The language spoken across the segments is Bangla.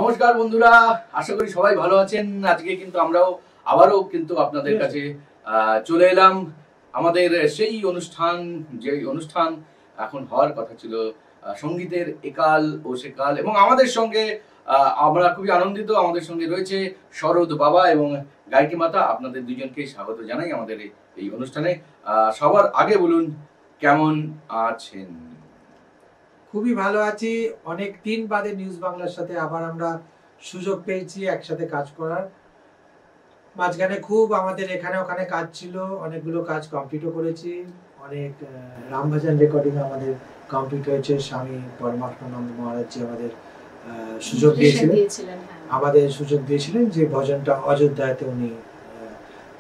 নমস্কার বন্ধুরা, আশা করি সবাই ভালো আছেন। আজকে কিন্তু আমরাও আবারও কিন্তু আপনাদের কাছে চলে এলাম। আমাদের সেই অনুষ্ঠান, যে অনুষ্ঠান এখন হওয়ার কথা ছিল, সঙ্গীতের একাল ও সেকাল। এবং আমাদের সঙ্গে আমরা খুবই আনন্দিত, আমাদের সঙ্গে রয়েছে শরৎ বাবা এবং গায়িকা মাতা। আপনাদের দুজনকে স্বাগত জানাই আমাদের এই অনুষ্ঠানে। সবার আগে বলুন, কেমন আছেন? খুবই ভালো আছি। অনেক দিন বাদে নিউজ বাংলার সাথে আবার আমরা সুযোগ পেয়েছি একসাথে কাজ করার। মাঝখানে খুব আমাদের এখানে ওখানে কাজ ছিল, অনেকগুলো কাজ কমপ্লিটও করেছি। অনেক রামভজন রেকর্ডিং আমাদের কমপ্লিট হয়েছে। স্বামী পরমাত্মানন্দ মহারাজ আমাদের সুযোগ দিয়েছিলেন, আমাদের সুযোগ দিয়েছিলেন যে ভজনটা অযোধ্যাতে উনি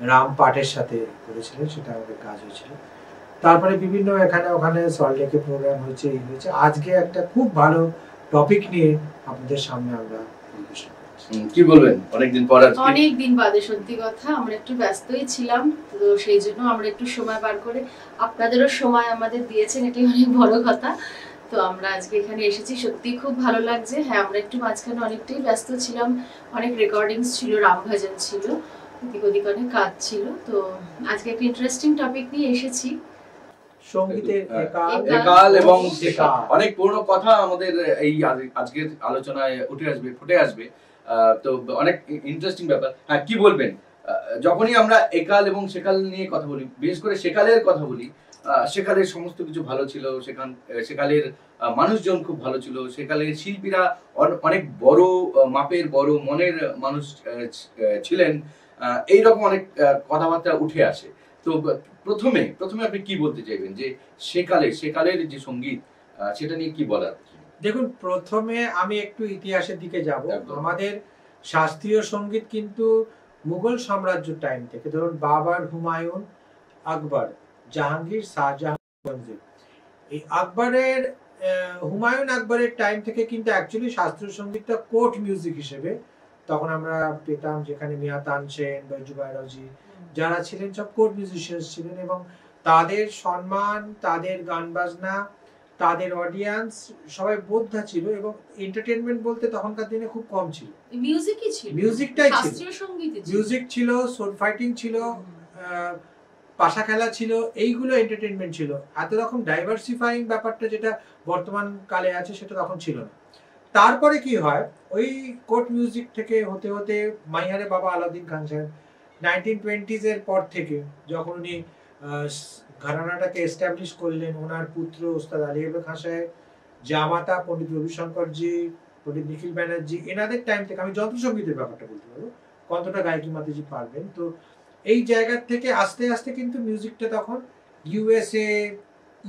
রাম পাঠের সাথে করেছিলেন, সেটা আমাদের কাজ হয়েছিল। তারপরে বিভিন্ন এখানে ওখানে সল্টলেকে প্রোগ্রাম হয়েছে, এই হয়েছে। আজকে একটা খুব ভালো টপিক নিয়ে আপনাদের সামনে আমরা কি বলবেন? অনেকদিন পর, অনেকদিন বাদে, সত্যি কথা আমরা একটু ব্যস্তই ছিলাম, তো সেই জন্য আমরা একটু সময় বার করে আপনাদেরও সময় আমাদের দিয়েছেন, এটাই অনেক বড় কথা। তো আমরা আজকে এখানে এসেছি, সত্যি খুব ভালো লাগছে। হ্যাঁ, আমরা একটু মাঝখানে অনেকটাই ব্যস্ত ছিলাম, অনেক রেকর্ডিংস ছিল, রামভজন ছিল, এদিক ওদিক অনেক কাজ ছিল। তো আজকে একটা ইন্টারেস্টিং টপিক নিয়ে এসেছি, সঙ্গীতের একাল এবং সেকাল। অনেক পুরনো কথা আমাদের এই আজকের আলোচনায় ফুটে আসবে। তো অনেক ইন্টারেস্টিং ব্যাপার। হ্যাঁ, কি বলবেন? যখনই আমরা একাল এবং সেকাল নিয়ে কথা বলি, বিশেষ করে সেকালের কথা বলি, সেকালের সমস্ত কিছু ভালো ছিল। সেকালের মানুষজন খুব ভালো ছিল। সেকালের শিল্পীরা অনেক বড় মাপের, বড় মনের মানুষ ছিলেন। এইরকম অনেক কথাবার্তা উঠে আসে। তো প্রথমে আপনি কি বলতে চাইবেন যে সেকালের যে সঙ্গীত, সেটা নিয়ে কি বলার? দেখুন, প্রথমে আমি একটু ইতিহাসের দিকে যাব। আমাদের শাস্ত্রীয় সঙ্গীত কিন্তু মুঘল সাম্রাজ্য টাইম থেকে, ধরুন বাবর, হুমায়ুন, আকবর, জাহাঙ্গীর, শাহজাহান, এই আকবরের হুমায়ুন আকবরের টাইম থেকে কিন্তু অ্যাকচুয়ালি শাস্ত্রীয় সঙ্গীতটা কোর্ট মিউজিক হিসেবে তখন আমরা পেতাম, যেখানে মিয়া তানসেন, বাইজু বাইরাজি যারা ছিলেন সব কোর্ট মিউজিশিয়ানস ছিলেন, এবং তাদের সম্মান, তাদের গান বাজনা, তাদের অডিয়েন্স সবাই বোদ্ধা ছিল। এবং এন্টারটেইনমেন্ট বলতে তখনকার দিনে খুব কম ছিল, মিউজিকই ছিল, মিউজিকটাই ছিল, শাস্ত্রীয় সঙ্গীতই ছিল, মিউজিক ছিল, সোল ফাইটিং ছিল, পাশা খেলা ছিল, এইগুলো এন্টারটেইনমেন্ট ছিল। এত রকম ডাইভার্সিফাইং ব্যাপারটা যেটা বর্তমান কালে আছে সেটা তখন ছিল না। তারপরে কি হয়, ওই কোর্ট মিউজিক থেকে হতে হতে মাইহারে বাবা আলাউদ্দিন খান সাহেব 1920s এর পর থেকে যখন উনি ঘরানাটাকে এস্টাবলিশ করলেন, ওনার পুত্র ওস্তাদ আলী আকবর খান সাহেব, জামাতা পণ্ডিত রবিশঙ্করজি, পণ্ডিত নিখিল ব্যানার্জি, এনাদের টাইম থেকে, আমি যন্ত্রসঙ্গীতের ব্যাপারটা বলতে পারবো, কতটা গায়কি মাতাজি পারবেন। তো এই জায়গা থেকে আস্তে আস্তে কিন্তু মিউজিকটা তখন USA,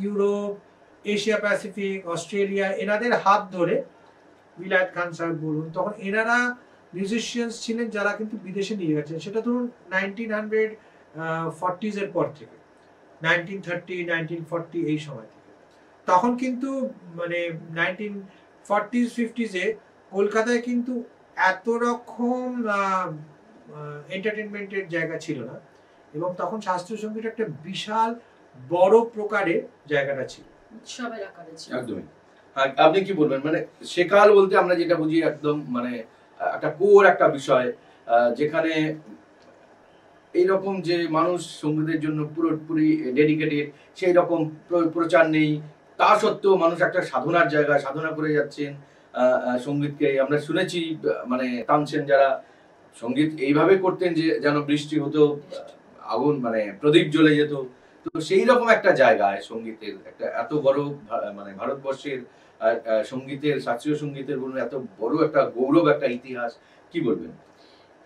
Europe, Asia Pacific, Australia, এনাদের হাত ধরে বিলায়েত খান সাহেব বলুন, তখন এনারা মিউজিশিয়ানস ছিলেন যারা কিন্তু বিদেশে নিয়ে গেছেন। সেটা ধরুন 1940s এর পর থেকে, 1930, 1940 এই সময় থেকে। তখন কিন্তু মানে 1940s 50s এ কলকাতায় কিন্তু এত রকম এন্টারটেইনমেন্টের জায়গা ছিল না, এবং তখন শাস্ত্রীয় সঙ্গীত একটা বিশাল বড় প্রকারের জায়গাটা ছিল, উৎসবের আকারে ছিল। একদমই। আপনি কি বলবেন? মানে সেকাল বলতে আমরা যেটা বুঝি, একদম মানে একটা কোর একটা বিষয়, যেখানে এইরকম যে মানুষ সঙ্গীতের জন্য পুরোপুরি ডেডিকেটেড, সেই রকম প্রচার নেই। তা সত্ত্বেও মানুষ একটা সাধনার জায়গা, সাধনা করে যাচ্ছেন সঙ্গীতকে। আমরা শুনেছি মানে তানসেন যারা সঙ্গীত এইভাবে করতেন যে যেন বৃষ্টি হতো, আগুন মানে প্রদীপ জ্বলে যেত। তো সেই রকম একটা জায়গায় সঙ্গীতের একটা এত বড়, মানে ভারতবর্ষের সঙ্গীতের, শাস্ত্রীয় সঙ্গীতের বলুন, এত বড় একটা গৌরব, একটা ইতিহাস, কি বলবেন?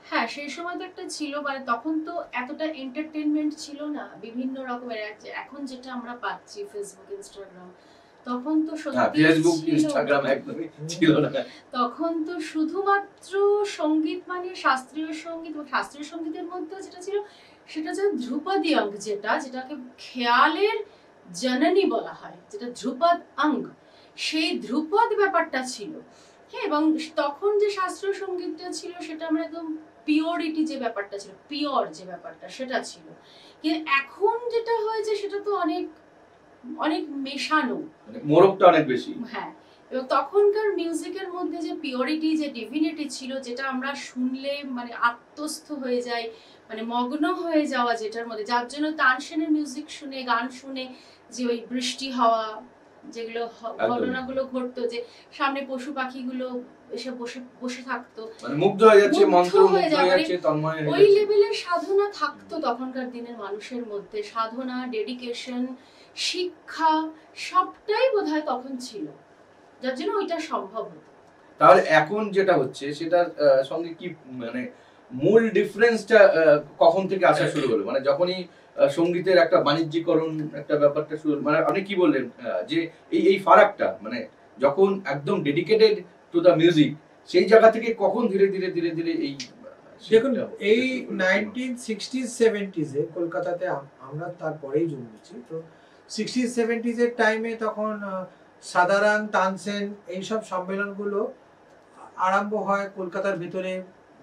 হ্যাঁ, সেই সময় তো একটা ছিল, মানে তখন তো এতটা এন্টারটেইনমেন্ট ছিল না বিভিন্ন রকমের। এখন যেটা আমরা পাচ্ছি ফেসবুক, ইনস্টাগ্রাম, তখন তো ফেসবুক, ইনস্টাগ্রাম একদমই ছিল না। তখন তো শুধুমাত্র সঙ্গীত মানে শাস্ত্রীয় সঙ্গীত, শাস্ত্রীয় সঙ্গীতের মধ্যে যেটা ছিল সেটা হচ্ছে ধ্রুপদী অঙ্গ, যেটাকে খেয়ালের জননী বলা হয়, যেটা ধ্রুপদ অঙ্গ, সেই ধ্রুপদ ব্যাপারটা ছিল। হ্যাঁ, এবং তখন যে শাস্ত্রীয় সঙ্গীতটা ছিল সেটা আমরা একদম পিওরিটি যে ব্যাপারটা ছিল, পিওর যে ব্যাপারটা সেটা ছিল। কিন্তু এখন যেটা হয়েছে সেটা তো অনেক অনেক মেশানো, মোড়কটা অনেক বেশি। হ্যাঁ, এবং তখনকার মিউজিকের মধ্যে যে পিওরিটি, যে ডিভিনিটি ছিল, যেটা আমরা শুনলে মানে আত্মস্থ হয়ে যায়, মানে মগ্ন হয়ে যাওয়া যেটার মধ্যে, যার জন্য তানসেনের মিউজিক শুনে, গান শুনে যে ওই বৃষ্টি হওয়া, যেগুলো ঘটনাগুলো ঘটতো, যে সামনে পশু পাখিগুলো এসে বসে বসে থাকতো, মানে মুগ্ধ হয়ে যাচ্ছে, মুগ্ধ মন্ত্র হয়ে হয়ে যাওয়া, যাচ্ছে, তন্ময় হয়ে ওই যাচ্ছে। লেভেলের সাধনা থাকতো তখনকার দিনের মানুষের মধ্যে। সাধনা, ডেডিকেশন, শিক্ষা সবটাই বোধহয় তখন ছিল, যার জন্য ওইটা সম্ভব হতো। তাহলে এখন যেটা হচ্ছে সেটার সঙ্গে কি মানে মূল ডিফারেন্সটা কখন থেকে আসা শুরু হলো? মানে যখনই সঙ্গীতের একটা বাণিজ্যিকরণ একটা ব্যাপারটা শুরু, মানে আপনি কি বললেন যে এই ফারাকটা, মানে যখন একদম ডেডিকেটেড টু দ্য মিউজিক, সেই জায়গা থেকে কখন ধীরে ধীরে ধীরে ধীরে এই দেখুন এই 1960s 70s এ কলকাতাতে আমরা তারপরেই জন্মেছি, তো 60s 70s এর টাইমে তখন সাধারণ তানসেন এইসব সম্মেলনগুলো আরম্ভ হয় কলকাতার ভিতরে,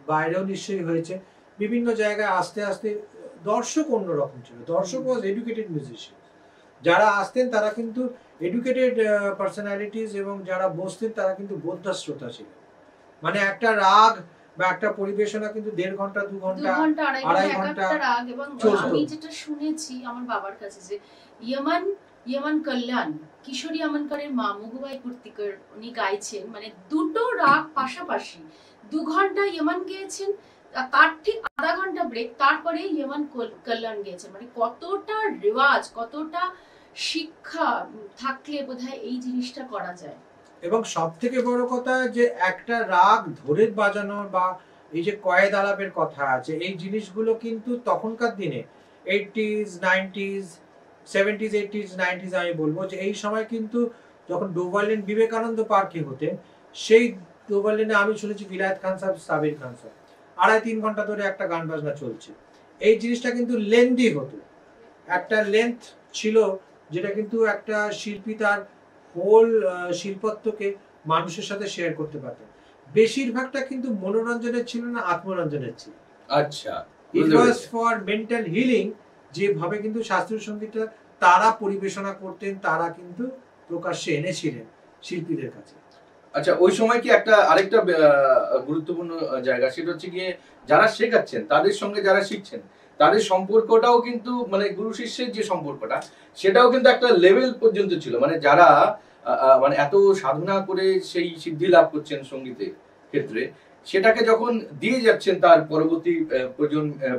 বাইরেও নিশ্চয়ই হয়েছে। বিভিন্ন জায়গায় আস্তে আস্তে দর্শক অন্যরকম ছিল। দর্শক ওয়াজ এডুকেটেড মিউজিশিয়ান, যারা আসতেন তারা কিন্তু এডুকেটেড পার্সোনালিটিস, এবং যারা বসতেন তারা কিন্তু বোদ্ধা শ্রোতা ছিলেন। মানে একটা রাগ বা একটা পরিবেশনা কিন্তু 1.5 ঘন্টা 2 ঘন্টা 2 ঘন্টা আড়াই আড়াই ঘন্টা ঘন্টা রাগ। এবং চলতো। আমি যেটা শুনেছি আমার বাবার কাছে, যে ইয়মন কল্যাণ, কিশোরী আমনকরের মা মুগুবাই কুর্তিকর, উনি গাইছেন মানে দুটো রাগ পাশাপাশি 2 ঘন্টা ইয়মন গেয়েছেন, তার ঠিক আধা ঘন্টা ব্রেক, তারপরে ইয়মন কল্যাণ গেয়েছেন। মানে কতটা রেওয়াজ, কতটা শিক্ষা থাকলে বোধহয় এই জিনিসটা করা যায়। এবং সব থেকে বড় কথা যে একটা রাগ ধরে বাজানোর বা এই যে কয়েদ আলাপের কথা আছে, এই জিনিসগুলো কিন্তু তখনকার দিনে 80s 90s 70s 80s 90s আমি বলবো যে এই সময় কিন্তু যখন ডোভারলেন বিবেকানন্দ পার্কে হতেন, সেই ডোভারলেনে আমি শুনেছি বিলায়েত খান সাহেব, সাবির খান সাহেব 2.5-3 ঘন্টা ধরে একটা গান বাজনা চলছে। এই জিনিসটা কিন্তু লেন্দি হতো, একটা লেন্থ ছিল, যেটা কিন্তু একটা শিল্পী তার হোল শিল্পত্বকে মানুষের সাথে শেয়ার করতে পারতেন। বেশিরভাগটা কিন্তু মনোরঞ্জনের ছিল না, আত্মরঞ্জনের ছিল। আচ্ছা, ইট ওয়াজ ফর মেন্টাল হিলিং। যেভাবে কিন্তু শাস্ত্রীয় সঙ্গীতটা তারা পরিবেশনা করতেন, তারা কিন্তু প্রকাশ্যে এনেছিলেন শিল্পীদের কাছে। আচ্ছা, ওই সময় কি একটা আরেকটা গুরুত্বপূর্ণ জায়গা, সেটা হচ্ছে গিয়ে যারা শেখাচ্ছেন তাদের সঙ্গে যারা শিখছেন তাদের সম্পর্কটাও কিন্তু, মানে গুরু শিষ্যের যে সম্পর্কটা, সেটাও কিন্তু একটা লেভেল পর্যন্ত ছিল। মানে যারা মানে এত সাধনা করে সেই সিদ্ধি লাভ করছেন সঙ্গীতের ক্ষেত্রে, সেটাকে যখন দিয়ে যাচ্ছেন তার পরবর্তী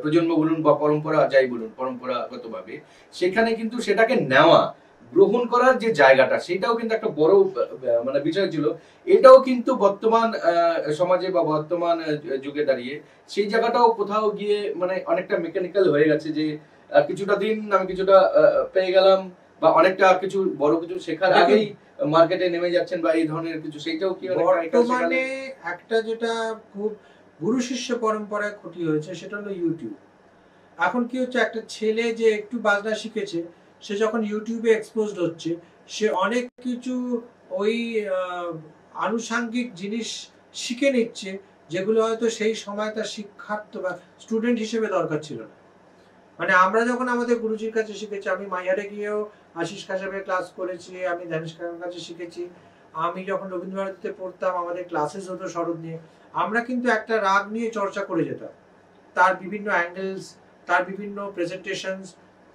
প্রজন্ম বলুন বা পরম্পরা যাই বলুন, পরম্পরাগতভাবে, সেখানে কিন্তু সেটাকে নেওয়া, গ্রহণ করার যে জায়গাটা, সেটাও কিন্তু একটা বড় মানে বিষয় ছিল। এটাও কিন্তু বর্তমান সমাজে বা বর্তমান যুগে দাঁড়িয়ে সেই জায়গাটাও কোথাও গিয়ে মানে অনেকটা মেকানিক্যাল হয়ে গেছে, যে কিছুটা দিন আমি কিছুটা পেয়ে গেলাম, বা অনেকটা কিছু বড় কিছু শেখার আগেই মার্কেটে নেমে যাচ্ছেন বা এই ধরনের কিছু, সেইটাও কি বর্তমানে একটা যেটা খুব গুরু শিষ্য পরম্পরায় ক্ষতি হয়েছে সেটা হলো ইউটিউব। এখন কি হচ্ছে, একটা ছেলে যে একটু বাজনা শিখেছে, সে যখন ইউটিউবে এক্সপোজড হচ্ছে, সে অনেক কিছু ওই আনুষাঙ্গিক জিনিস শিখে নিচ্ছে, যেগুলো হয়তো সেই সময় তার শিক্ষার্থী বা স্টুডেন্ট হিসেবে দরকার ছিল না। মানে আমরা যখন আমাদের গুরুজির কাছে শিখেছি, আমি মাইহারে গিয়েও আশিস কাশ্যপের ক্লাস করেছি, আমি ধানেশ কাকার কাছে শিখেছি, আমি যখন রবীন্দ্রভারতীতে পড়তাম আমাদের ক্লাসেস হতো শরৎ নিয়ে, আমরা কিন্তু একটা রাগ নিয়ে চর্চা করে যেতাম, তার বিভিন্ন অ্যাঙ্গেলস, তার বিভিন্ন প্রেজেন্টেশনস,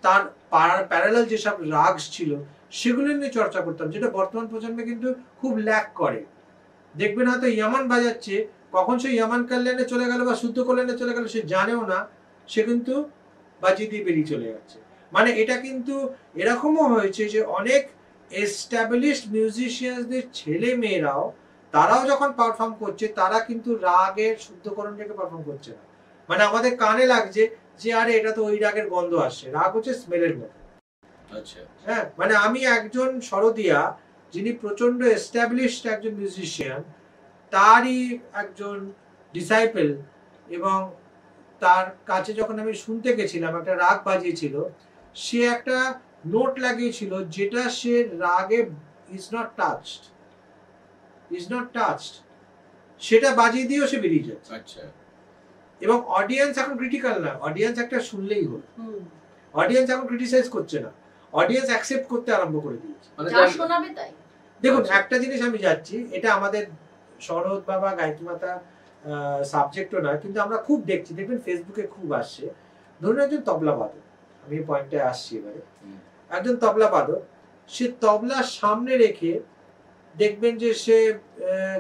তার প্যারালাল যেসব রাগস ছিল সেগুলো নিয়ে চর্চা করতাম, যেটা বর্তমান প্রজন্মে কিন্তু খুব ল্যাক করে। দেখবেন হয়তো ইয়ামান বাজাচ্ছে, কখন সে ইয়ামান কল্যাণে চলে গেল বা শুদ্ধ কল্যাণে চলে গেল সে জানেও না, সে কিন্তু বাজিয়ে দিয়ে বেরিয়ে চলে যাচ্ছে। মানে এটা কিন্তু এরকমও হয়েছে যে অনেক এস্টাবলিশড মিউজিশিয়ানদের ছেলে মেয়েরাও, তারাও যখন পারফর্ম করছে, তারা কিন্তু রাগের শুদ্ধকরণ রেখে পারফর্ম করছে না। মানে আমাদের কানে লাগছে যে আরে এটা তো ওই রাগের গন্ধ আসছে, রাগ হচ্ছে স্মেলের মতো। আচ্ছা, হ্যাঁ, মানে আমি একজন শরদিয়া যিনি প্রচন্ড এস্টাবলিশড একজন মিউজিশিয়ান, তারই একজন ডিসাইপল, এবং তার কাছে যখন আমি শুনতে গেছিলাম, একটা রাগ বাজিয়েছিল, সে একটা নোট লাগিয়েছিল যেটা সে রাগে ইজ নট টাচড, সেটা বাজিয়ে দিয়েও সে বেরিয়ে যাচ্ছে। আচ্ছা, এবং অডিয়েন্স এখন ক্রিটিক্যাল না, অডিয়েন্স একটা শুনলেই হলো, অডিয়েন্স এখন ক্রিটিসাইজ করছে না, অডিয়েন্স অ্যাকসেপ্ট করতে আরম্ভ করে দিয়েছে। যা শোনাবে তাই। দেখুন আচ্ছা। একটা জিনিস আমি যাচ্ছি, এটা আমাদের শরৎ বাবা গায়ত্রী মাতা সাবজেক্টও নয়, কিন্তু আমরা খুব দেখছি, দেখবেন ফেসবুকে খুব আসছে। ধরুন একজন তবলা বাদক, আমি এই পয়েন্টে আসছি এবারে। হুম। একজন তবলা বাদক, সে তবলা সামনে রেখে দেখবেন যে সে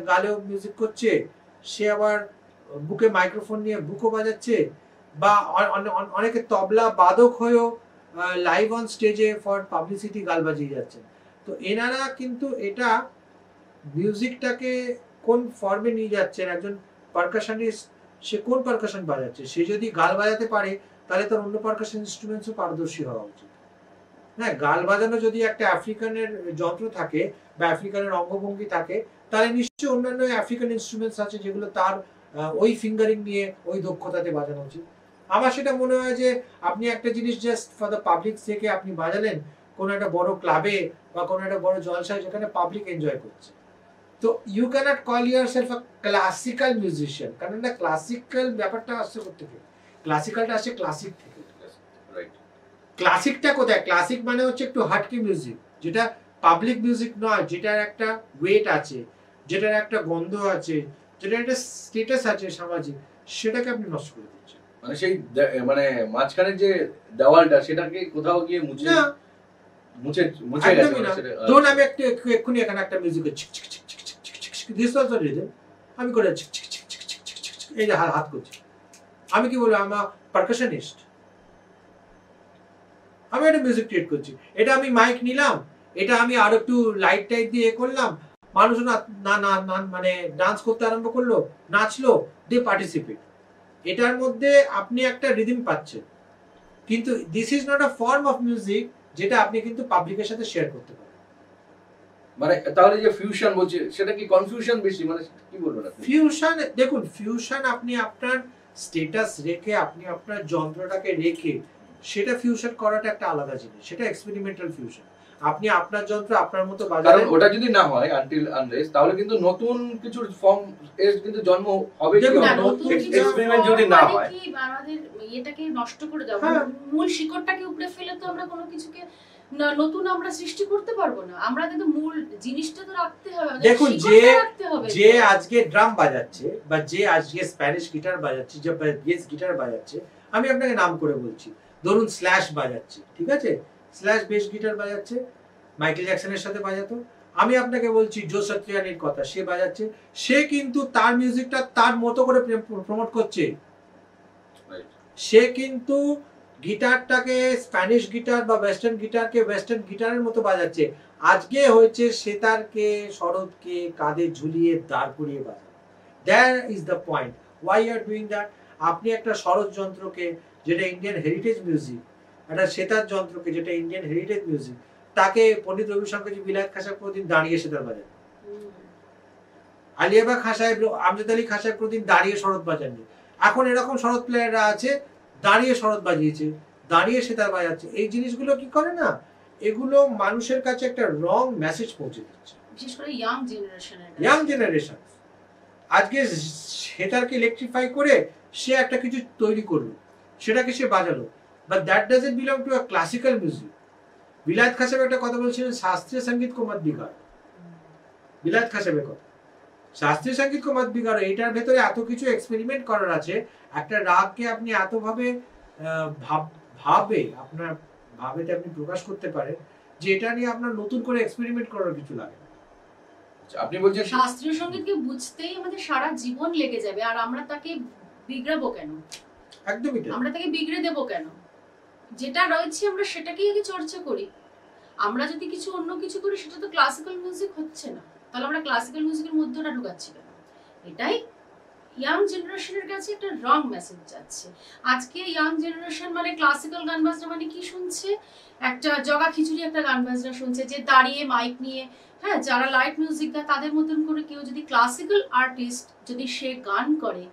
গালেও মিউজিক করছে, সে আবার বুকে মাইক্রোফোন নিয়ে বুকও বাজাচ্ছে, বা অনেকে তবলা বাদক হয়েও লাইভ অন স্টেজে ফর পাবলিসিটি গাল বাজিয়ে যাচ্ছেন। তো এনারা কিন্তু এটা মিউজিকটাকে কোন ফর্মে নিয়ে যাচ্ছেন, একজন পারকাশনিস্ট সে কোন পারকাশন বাজাচ্ছে, সে যদি গাল বাজাতে পারে তাহলে তার অন্য পারকাশন ইনস্ট্রুমেন্টসও পারদর্শী হওয়া উচিত। হ্যাঁ, গাল বাজানো যদি একটা আফ্রিকানের যন্ত্র থাকে বা আফ্রিকানের অঙ্গভঙ্গি থাকে, তাহলে নিশ্চয়ই অন্যান্য আফ্রিকান ইনস্ট্রুমেন্টস আছে যেগুলো তার ওই ফিঙ্গারিং নিয়ে ওই দক্ষতাতে বাজানো উচিত। আমার সেটা মনে হয় যে আপনি একটা জিনিস জাস্ট ফর দ্য পাবলিক থেকে আপনি বাজালেন কোনো একটা বড় ক্লাবে বা কোনো একটা বড় জলসায় যেখানে পাবলিক এনজয় করছে, তো you cannot call yourself a classical musician. কারণ না, ক্লাসিক্যাল ব্যাপারটা আসছে কোথেকে? ক্লাসিক্যালটা আসছে ক্লাসিক থেকে। রাইট। ক্লাসিকটা কোথায়? ক্লাসিক মানে হচ্ছে একটু হাটকি মিউজিক, যেটা পাবলিক মিউজিক নয়, যেটার একটা ওয়েট আছে, যেটার একটা গন্ধ আছে, যেটার একটা স্ট্যাটাস আছে সামাজিক, সেটাকে আপনি নষ্ট করে দিচ্ছেন। মানে সেই মানে মাঝখানের যে দেওয়ালটা সেটাকে কোথাও গিয়ে মুছে না, মুছে মুছে গেছে একদমই না। সেটা। ধরুন আমি এক্ষুনি এখানে একটা মিউজিকের six six six six six six six six, this was the rhythm, আমি করে six six six six six six six, এই যে হাত করছি, আমি কি বলবো? আমার পারকাশনিস্ট, আমি একটা মিউজিক ক্রিয়েট করছি। এটা আমি মাইক নিলাম, এটা আমি আরো একটু লাইট টাইট দিয়ে করলাম, মানুষ না না না না- মানে ডান্স করতে আরম্ভ করলো, নাচলো, দে পার্টিসিপেট। এটার মধ্যে আপনি একটা রিদিম পাচ্ছেন, কিন্তু this is not a form of music যেটা আপনি কিন্তু পাবলিকের সাথে শেয়ার করতে পারেন। মানে তাহলে যে ফিউশন বলছে সেটা কি কনফিউশন বেশি, মানে কি বলবেন আপনি? ফিউশন, দেখুন ফিউশন আপনি আপনার স্ট্যাটাস রেখে, আপনি আপনার যন্ত্রটাকে রেখে সেটা ফিউশন করাটা একটা আলাদা জিনিস, সেটা এক্সপেরিমেন্টাল ফিউশন। আপনি আপনার যন্ত্র আপনার মতো কারণ বাজালেন। ওটা যদি না হয় আনটিল আনলেস, তাহলে কিন্তু নতুন কিছুর ফর্ম এর কিন্তু জন্ম হবে কি দেখুন, না, হবে না? নতুন কিছু এক্সপেরিমেন্ট যদি form না মানে হয়, কি আমাদের ইয়েটাকে নষ্ট করে দেবো, হ্যাঁ। মূল শিকড়টাকে উপড়ে ফেলে তো আমরা কোনো কিছুকে নতুন আমরা সৃষ্টি করতে পারবো না। আমরা কিন্তু মূল জিনিসটা তো রাখতে হবে, আমাদের দেখুন, শিকড়টা রাখতে হবে। যে আজকে ড্রাম বাজাচ্ছে বা যে আজকে স্প্যানিশ গিটার বাজাচ্ছে, যে বেস গিটার বাজাচ্ছে, আমি আপনাকে নাম করে বলছি, ধরুন স্ল্যাশ বাজাচ্ছে, ঠিক আছে, স্ল্যাশ বেস গিটার বাজাচ্ছে, মাইকেল জ্যাকসনের সাথে বাজাতো। আমি আপনাকে বলছি জো সাত্রিয়ানির কথা, সে বাজাচ্ছে, সে কিন্তু তার মিউজিকটা তার মতো করে প্রমোট করছে। Right. সে কিন্তু গিটারটাকে স্প্যানিশ গিটার বা ওয়েস্টার্ন গিটারকে ওয়েস্টার্ন গিটারের মতো বাজাচ্ছে। আজকে হয়েছে সেতারকে, শরৎকে কাঁধে ঝুলিয়ে দাঁড় করিয়ে বাজানো। That is the point, why are doing that. আপনি একটা শরৎ যন্ত্রকে যেটা ইন্ডিয়ান হেরিটেজ মিউজিক, একটা সেতার যন্ত্রকে যেটা ইন্ডিয়ান হেরিটেজ মিউজিক, তাকে পণ্ডিত রবিশঙ্করজি বিলাত খাঁ সাহেব প্রতিদিন দাঁড়িয়ে সেতার বাজান, আলিয়াবা খাঁ সাহেব, আমজাদ আলী খাঁ সাহেব প্রতিদিন দাঁড়িয়ে শরৎ বাজাননি। এখন এরকম শরৎ প্লেয়াররা আছে, দাঁড়িয়ে শরৎ বাজিয়েছে, দাঁড়িয়ে সেতার বাজাচ্ছে। এই জিনিসগুলো কি করে না, এগুলো মানুষের কাছে একটা রং মেসেজ পৌঁছে দিচ্ছে। বিশেষ করে ইয়াং জেনারেশনের ইয়াং জেনারেশন আজকে সেতারকে ইলেকট্রিফাই করে সে একটা কিছু তৈরি করলো, সেটাকে সে বাজালো, but that doesn't belong to a classical music. Vilayat Khan সাহেব একটা কথা বলছিলেন, শাস্ত্রীয় সঙ্গীত কো মত বিগাড়। বিলাত খাঁ সাহেবের কথা, শাস্ত্রীয় সঙ্গীত কো মত বিগাড়, এটার ভেতরে এত কিছু এক্সপেরিমেন্ট করার আছে। একটা রাগকে আপনি এতভাবে আপনার ভাবেতে আপনি প্রকাশ করতে পারেন যে এটা নিয়ে আপনার নতুন করে এক্সপেরিমেন্ট করার কিছু লাগে না। আচ্ছা, আপনি বলছেন শাস্ত্রীয় সঙ্গীতকে বুঝতেই আমাদের সারা জীবন লেগে যাবে, আর আমরা তাকে বিগড়াবো কেন? একদমই তাই। আমরা তাকে বিগড়ে দেবো কেন? যেটা রয়েছে আমরা সেটাকেই আগে চর্চা করি। আমরা যদি কিছু অন্য কিছু করি সেটা তো ক্লাসিক্যাল মিউজিক হচ্ছে না, তাহলে আমরা ক্লাসিক্যাল মিউজিকের মধ্যে ওটা ঢুকাচ্ছি কেন? এটাই ইয়াং জেনারেশনের কাছে একটা রং মেসেজ যাচ্ছে। আজকে ইয়াং জেনারেশন মানে ক্লাসিক্যাল গান বাজনা মানে কি শুনছে? একটা জগা খিচুড়ি একটা গান বাজনা শুনছে, যে দাঁড়িয়ে মাইক নিয়ে, হ্যাঁ, যারা লাইট মিউজিক গায় তাদের মতন করে কেউ যদি ক্লাসিক্যাল আর্টিস্ট যদি সে গান করে,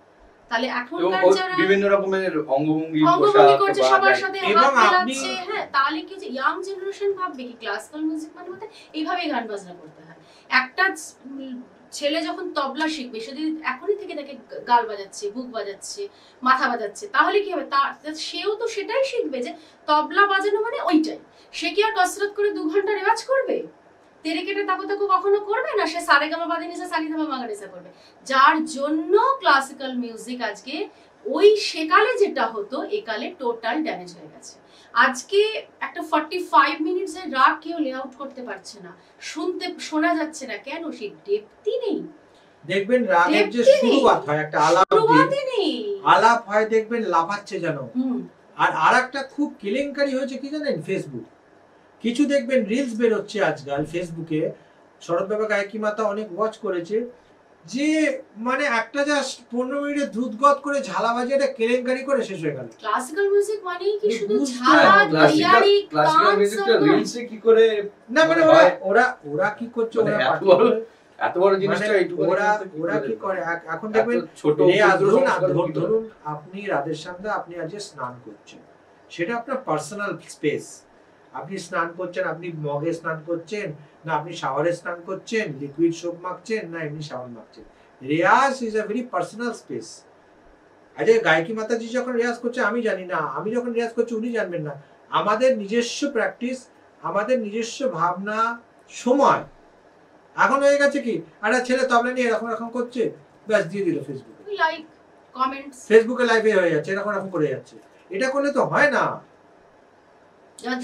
তাহলে এখনকার যারা বিভিন্ন রকমের অঙ্গভঙ্গি অঙ্গভঙ্গি করছে, সবার সাথে এবং হাত আপনি মেলাচ্ছে, হ্যাঁ, তাহলে কি যে ইয়াং জেনারেশন ভাববে কি ক্লাসিক্যাল মিউজিক মানে এইভাবে গান বাজনা করতে হয়? একটা ছেলে যখন তবলা শিখবে, সে যদি এখনই থেকে তাকে গাল বাজাচ্ছে, বুক বাজাচ্ছে, মাথা বাজাচ্ছে, তাহলে কি হবে? সেও তো সেটাই শিখবে যে তবলা বাজানো মানে ওইটাই। সে কি আর কসরত করে 2 ঘন্টা রেওয়াজ করবে? তেরে কেটে তাকো তাকো কখনো করবে না, সে সারেগামা পাধানিসা সানিধাপা মাগারেসা করবে। যার জন্য ক্লাসিক্যাল মিউজিক আজকে ওই সেকালে যেটা হতো একালে টোটাল ড্যামেজ হয়ে গেছে। আজকে একটা 45 মিনিটসের রাগ কেউ লেআউট করতে পারছে না, শোনা যাচ্ছে না, কেন? সেই ডেপথই নেই। দেখবেন রাগের যে শুরুয়াত হয় একটা আলাপ দিয়ে, আলাপ হয় দেখবেন লাফাচ্ছে যেন। আর আরেকটা খুব কেলেঙ্কারি হয়েছে কি জানেন, ফেসবুক। কিছু দেখবেন রিলস বেরোচ্ছে আজকাল ফেসবুকে, শরৎ বাবা গায়কী মাতা অনেক ওয়াচ করেছে, যে মানে একটা জাস্ট 15 মিনিটে দ্রুতগত করে ঝালা বাজিয়ে একটা কেলেঙ্কারি করে শেষ হয়ে গেল। ক্লাসিক্যাল মিউজিক মানে কি শুধু ঝালা দিয়ারি ক্লাসিক্যাল মিউজিকটা রিলসে কি করে না, মানে ওরা কি করছে, ওরা এত বড় জিনিসটা এইটুকু ওরা কি করে এখন দেখবেন ছোট ধরুন আপনি রাতের সন্ধ্যা আপনি আজকে স্নান করছেন, সেটা আপনার পার্সোনাল স্পেস। আপনি স্নান করছেন, আপনি মগে স্নান করছেন, না আপনি শাওয়ারে স্নান করছেন, লিকুইড সোপ মাখছেন, না এমনি শাওয়ার মাখছেন। Riyaz is a very personal space. আজকে গায়কী মাতাজি যখন রেয়াজ করছে আমি জানি না, আমি যখন রেয়াজ করছি উনি জানবেন না। আমাদের নিজস্ব প্র্যাকটিস, আমাদের নিজস্ব ভাবনা, সময়। এখন হয়ে গেছে কি, একটা ছেলে তবলা নিয়ে এরকম এরকম করছে, ব্যাস দিয়ে দিল ফেসবুকে, লাইক কমেন্টস, ফেসবুকে লাইভে হয়ে যাচ্ছে, এরকম এরকম করে যাচ্ছে। এটা করলে তো হয় না।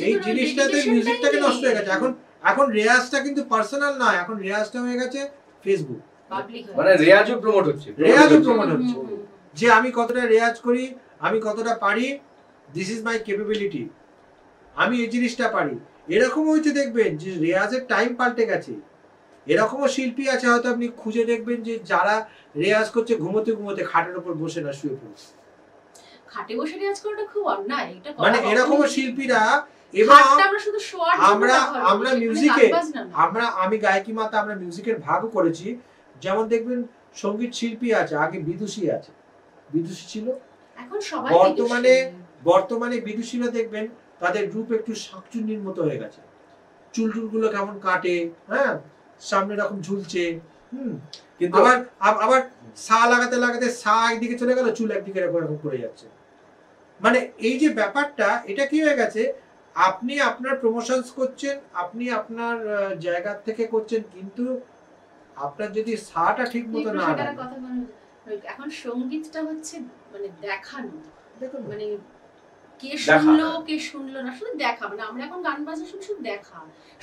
এই জিনিসটাতে মিউজিকটাকে নষ্ট হয়ে গেছে। এখন রেয়াজটা কিন্তু পার্সোনাল নয়, এখন রেয়াজটা হয়ে গেছে ফেসবুক, মানে রেয়াজও প্রমোট হচ্ছে, যে আমি কতটা রেয়াজ করি, আমি কতটা পারি, দিস ইজ মাই ক্যাপাবিলিটি, আমি এই জিনিসটা পারি। এরকম হয়েছে দেখবেন যে রেয়াজের টাইম পাল্টে গেছে। এরকমও শিল্পী আছে হয়তো আপনি খুঁজে দেখবেন যে যারা রেয়াজ করছে ঘুমোতে ঘুমোতে খাটের উপর বসে না, শুয়ে পড়ছে। খাটে বসে রেয়াজ করাটা খুব অন্যায়, এটা মানে এরকমও শিল্পীরা। এবং আমরা মিউজিকে আমি গায়কী মাতা আমরা মিউজিকের ভাগও করেছি। যেমন দেখবেন সঙ্গীত শিল্পী আছে, আগে বিদুষী আছে, বিদুষী ছিল, এখন সবাই বর্তমানে বিদুষীরা দেখবেন তাদের রূপ একটু শাকচুন্নির মতো হয়ে গেছে, চুলটুলগুলো কেমন কাটে, হ্যাঁ, সামনে এরকম ঝুলছে, কিন্তু আবার সা লাগাতে লাগাতে সা একদিকে চলে গেল, চুল একদিকে এরকম করে যাচ্ছে। মানে এই যে ব্যাপারটা, এটা কি হয়ে গেছে, আপনি আপনার প্রমোশনস করছেন, আপনি আপনার জায়গা থেকে করছেন, কিন্তু আপনার যদি সাটা ঠিক মতো না হয়। এখন সঙ্গীতটা হচ্ছে মানে দেখানো, দেখুন মানে কে শুনলো কে শুনলো না, শুধু দেখা। মানে আমরা এখন গান বাজনা শুধু দেখা,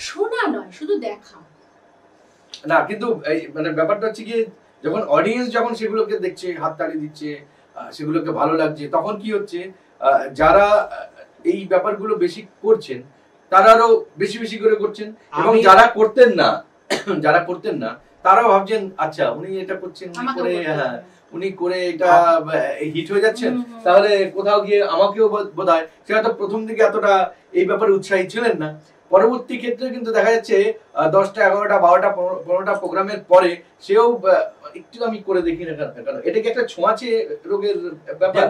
শোনা নয়, শুধু দেখা না। কিন্তু এই মানে ব্যাপারটা হচ্ছে কি, যখন অডিয়েন্স যখন সেগুলোকে দেখছে, হাততালি দিচ্ছে, সেগুলোকে ভালো লাগছে, তখন কি হচ্ছে, যারা এই ব্যাপারগুলো বেশি করছেন তারা আরো বেশি বেশি করে করছেন, এবং যারা করতেন না তারাও ভাবছেন আচ্ছা উনি এটা করছেন, উনি করে এটা হিট হয়ে যাচ্ছেন, তাহলে কোথাও গিয়ে আমাকেও বোধহয়। সে হয়তো প্রথম দিকে এতটা এই ব্যাপারে উৎসাহী ছিলেন না, পরবর্তী ক্ষেত্রে কিন্তু দেখা যাচ্ছে 10টা 11টা 12টা 15টা প্রোগ্রামের পরে সেও একটু আমি করে দেখি না কেন। এটা কি একটা ছোঁয়াচে রোগের ব্যাপার?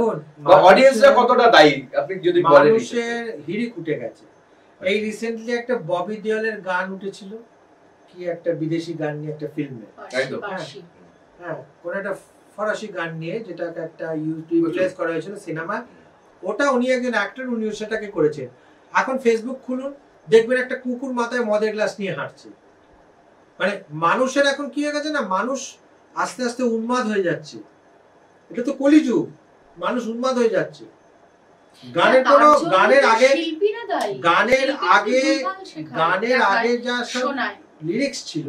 অডিয়েন্সরা কতটা দায়ী আপনি যদি বলেন। মানুষের হিড়িক উঠে গেছে। এই রিসেন্টলি একটা ববি দেওয়ালের গান উঠেছিল, কি একটা বিদেশি গান নিয়ে একটা ফিল্মে, হ্যাঁ কোন একটা ফরাসি গান নিয়ে, যেটাকে একটা ইউটিউব প্লেস করা হয়েছিল সিনেমা। ওটা উনি একজন অ্যাক্টর, উনি সেটাকে করেছেন। এখন ফেসবুক খুলুন, দেখবেন একটা কুকুর মাথায় মদের গ্লাস নিয়ে হাঁটছে। মানে মানুষের এখন কি হয়ে গেছে না, মানুষ আস্তে আস্তে উন্মাদ হয়ে যাচ্ছে। এটা তো কলিযুগ, মানুষ উন্মাদ হয়ে যাচ্ছে। গানের আগে যা লিরিক্স ছিল,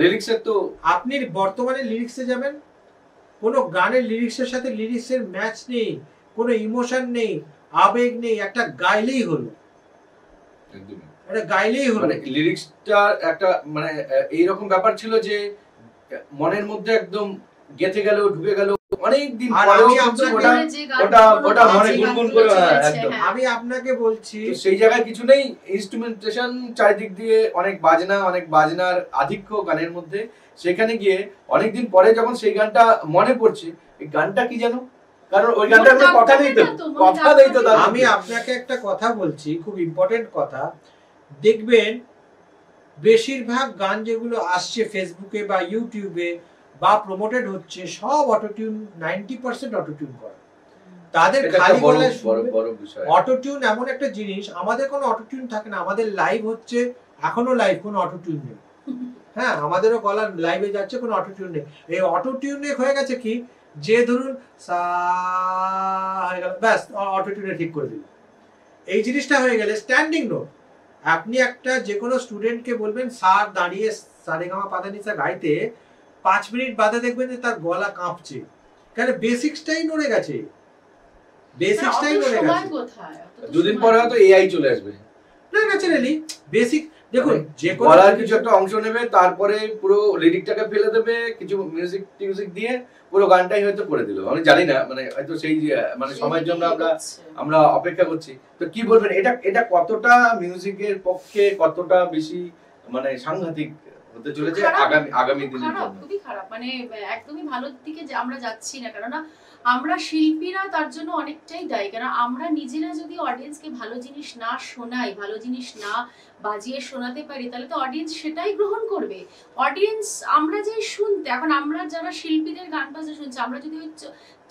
লিরিক্সের তো আপনি বর্তমানে লিরিক্সে যাবেন, কোনো গানের লিরিক্সের সাথে লিরিক্সের ম্যাচ নেই, কোনো ইমোশন নেই, আবেগ নেই, একটা গাইলেই হলো, এটা গাইলেই হলো। মানে লিরিক্সটা একটা মানে এইরকম ব্যাপার ছিল যে মনের মধ্যে একদম গেঁথে গেল, ঢুকে গেল, অনেক দিন পরেও ওটা মনে গুনগুন করে। একদম আমি আপনাকে বলছি সেই জায়গায় কিছু নেই, ইনস্ট্রুমেন্টেশন চারিদিক দিয়ে, অনেক বাজনার আধিক্য গানের মধ্যে। সেখানে গিয়ে অনেকদিন পরে যখন সেই গানটা মনে পড়ছে, এই গানটা কি জানো, কারণ ওই গানটার কোনো কথা নেই তো। আমি আপনাকে একটা কথা বলছি, খুব ইম্পর্টেন্ট কথা। দেখবেন বেশিরভাগ গান যেগুলো আসছে ফেসবুকে বা ইউটিউবে বা প্রমোটেড হচ্ছে, সব অটোটিউন, 90% অটোটিউন করা। তাদের খালি গলায় বড় বিষয়। অটোটিউন এমন একটা জিনিস, আমাদের কোনো অটোটিউন থাকে না। আমাদের লাইভ হচ্ছে, এখনো লাইভ, কোনো অটো টিউন নেই। হ্যাঁ, আমাদেরও গলা লাইভে যাচ্ছে, কোনো অটো টিউন নেই। এই অটো টিউনে হয়ে গেছে কি, যে ধরুন সা হয়ে গেল, ব্যাস অটো টিউনে ঠিক করে দিল। এই জিনিসটা হয়ে গেলে স্ট্যান্ডিং নোট। আপনি একটা যে কোনো স্টুডেন্টকে বলবেন স্যার দাঁড়িয়ে সারেগামা পাধানিসা গাইতে, 5 মিনিট বাদে দেখবেন যে তার গলা কাঁপছে, কারণ বেসিক্সটাই নড়ে গেছে, বেসিক্সটাই নড়ে গেছে। দুদিন পরে হয়তো এআই চলে আসবে, না ন্যাচারালি বেসিক দেখুন, যে কোনো গলার কিছু একটা অংশ নেবে, তারপরে পুরো লিরিকটাকে ফেলে দেবে, কিছু মিউজিক দিয়ে পুরো গানটাই হয়তো করে দিল। আমি জানি না, মানে হয়তো সেই মানে সময়ের জন্য আমরা অপেক্ষা করছি। তো কি বলবেন, এটা কতটা মিউজিকের পক্ষে কতটা বেশি মানে সাংঘাতিক হতে চলেছে আগামী দিনের জন্য? খুবই খারাপ, মানে একদমই ভালোর দিকে আমরা যাচ্ছি না। কেননা আমরা শিল্পীরা তার জন্য অনেকটাই দায়ী। কারণ আমরা নিজেরা যদি অডিয়েন্সকে ভালো জিনিস না শোনাই, ভালো জিনিস না বাজিয়ে শোনাতে পারি, তাহলে তো অডিয়েন্স সেটাই গ্রহণ করবে। অডিয়েন্স আমরা যে শুনতে, এখন আমরা যারা শিল্পীদের গান বাজনা শুনছি, আমরা যদি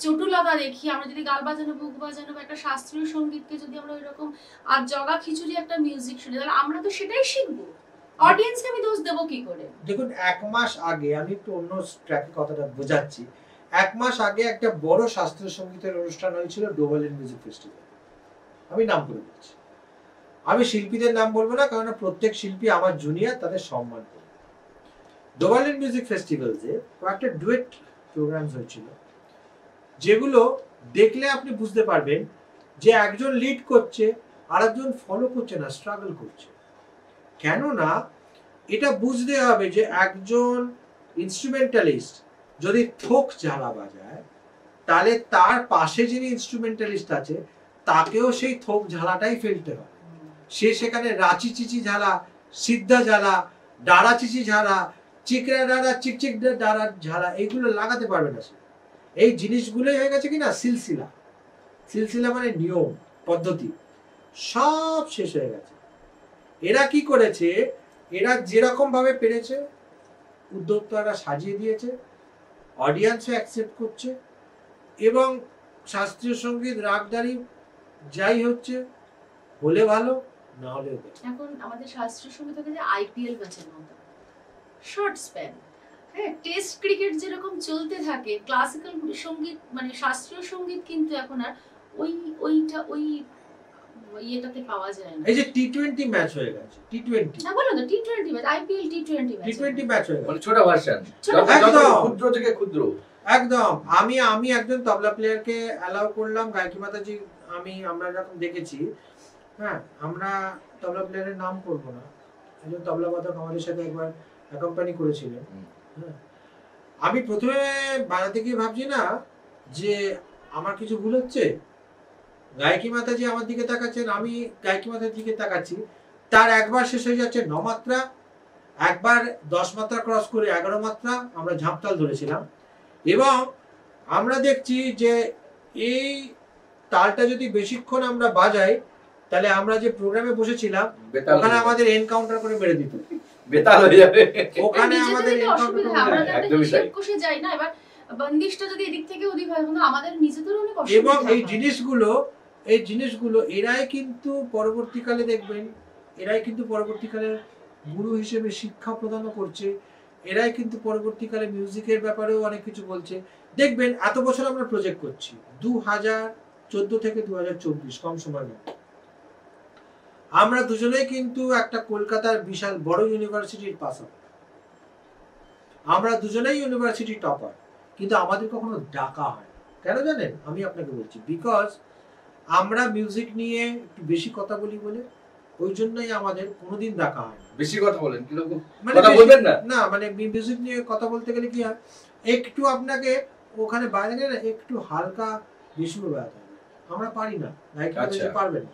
চটুলতা দেখি, আমরা যদি গাল বাজানো, বুক বাজানো বা একটা শাস্ত্রীয় সঙ্গীতকে যদি আমরা ওইরকম আর জগা খিচুড়ি একটা মিউজিক শুনি, তাহলে আমরা তো সেটাই শিখবো। অডিয়েন্সকে আমি দোষ দেবো কি করে? দেখুন, 1 মাস আগে, আমি একটু অন্য ট্র্যাকে কথাটা বোঝাচ্ছি, 1 মাস আগে একটা বড় শাস্ত্রীয় সঙ্গীতের অনুষ্ঠান হয়েছিল ডোভালিন মিউজিক ফেস্টিভ্যাল। আমি নাম করে বলছি, আমি শিল্পীদের নাম বলবো না, কারণ প্রত্যেক শিল্পী আমার জুনিয়র, তাদের সম্মান করব। ডোভালিন মিউজিক ফেস্টিভ্যালসে কয়েকটা ডুয়েট প্রোগ্রামস হয়েছিল, যেগুলো দেখলে আপনি বুঝতে পারবেন যে একজন লিড করছে আর একজন ফলো করছে না, স্ট্রাগল করছে। কেননা এটা বুঝতে হবে যে একজন ইনস্ট্রুমেন্টালিস্ট যদি থোক ঝালা বাজায়, তাহলে তার পাশে যিনি ইনস্ট্রুমেন্টালিস্ট আছে তাকেও সেই থোক ঝালাটাই ফেলতে হবে। সে সেখানে রাচি চিচি ঝালা, সিদ্ধা ঝালা, ডাড়া চিচি ঝালা, চিকরা ডাড়া, চিকচিক ডাড়া ঝালা, এইগুলো লাগাতে পারবে না সে। এই জিনিসগুলোই হয়ে গেছে কিনা সিলসিলা। সিলসিলা মানে নিয়ম, পদ্ধতি, সব শেষ হয়ে গেছে। এরা কি করেছে, এরা যেরকম ভাবে পেরেছে উদ্যোক্তারা সাজিয়ে দিয়েছে, অডিয়েন্সও অ্যাকসেপ্ট করছে, এবং শাস্ত্রীয় সঙ্গীত রাগদারি যাই হচ্ছে, হলে ভালো, না হলে। এখন আমাদের শাস্ত্রীয় সঙ্গীত হচ্ছে যে আইপিএল ম্যাচের মতো শর্ট স্প্যান। হ্যাঁ, টেস্ট ক্রিকেট যেরকম চলতে থাকে, ক্লাসিক্যাল সঙ্গীত মানে শাস্ত্রীয় সঙ্গীত কিন্তু এখন আর ওই ইয়েটাতে পাওয়া যায় না। এই যে টি20 ম্যাচ হয়ে গেছে, টি20, না বলো তো T20 match, IPL T20 match হয়ে গেছে, মানে ছোট ভার্সন, ক্ষুদ্র থেকে ক্ষুদ্র একদম। আমি একজন তবলা প্লেয়ারকে অ্যালাউ করলাম, গায়কি মাতাজি, আমরা যখন দেখেছি, হ্যাঁ, আমরা তবলা প্লেয়ারের নাম করবো না, একজন তবলা বাদক আমাদের সাথে একবার অ্যাকম্পানি করেছিলেন। হ্যাঁ, আমি প্রথমে বাজাতে গিয়ে ভাবছি না যে আমার কিছু ভুল হচ্ছে, গায়কি মাতাজি আমার দিকে তাকাচ্ছেন, আমি গায়কি মাতাজির দিকে তাকাচ্ছি, তার একবার শেষ হয়ে যাচ্ছে 9 মাত্রা, একবার 10 মাত্রা ক্রস করে 11 মাত্রা আমরা ঝাঁপতাল ধরেছিলাম। এবং আমরা দেখছি যে এই তালটা যদি বেশিক্ষণ আমরা বাজাই, তাহলে আমরা যে প্রোগ্রামে বসেছিলাম ওখানে আমাদের এনকাউন্টার করে মেরে দিত, বেতাল হয়ে যাবে ওখানে আমাদের এনকাউন্টার করে। আমরা তো একটা হিসাব কষে যাই না, এবার বন্দিশটা যদি এদিক থেকে ওদিক হয়, কিন্তু আমাদের নিজেদের অনেক অসুবিধা। এবং এই জিনিসগুলো এরাই কিন্তু পরবর্তীকালে দেখবেন, এরাই কিন্তু পরবর্তীকালে গুরু হিসেবে শিক্ষা প্রদান করছে, এরাই কিন্তু পরবর্তীকালে মিউজিকের ব্যাপারেও অনেক কিছু বলছে। দেখবেন এত বছর আমরা প্রজেক্ট করছি, 2014 থেকে 2024, কম সময়ের মধ্যে আমরা দুজনেই কিন্তু একটা কলকাতার বিশাল বড় ইউনিভার্সিটির পাস আউট, আমরা দুজনেই ইউনিভার্সিটি টপার, কিন্তু আমাদের কখনো ডাকা হয়। কেন জানেন? আমি আপনাকে বলছি, বিকজ আমরা মিউজিক নিয়ে একটু বেশি কথা বলি বলে, ওই জন্যই আমাদের কোনোদিন ডাকা হয় না। বেশি কথা বলেন কিরকম? মানে কথা বলবেন না? না, মানে মিউজিক নিয়ে কথা বলতে গেলে কি হয়, একটু আপনাকে ওখানে বাইরে গেলে একটু হালকা বিশুর বাজাতে হবে, আমরা পারি না, গায়িকা পারবে না।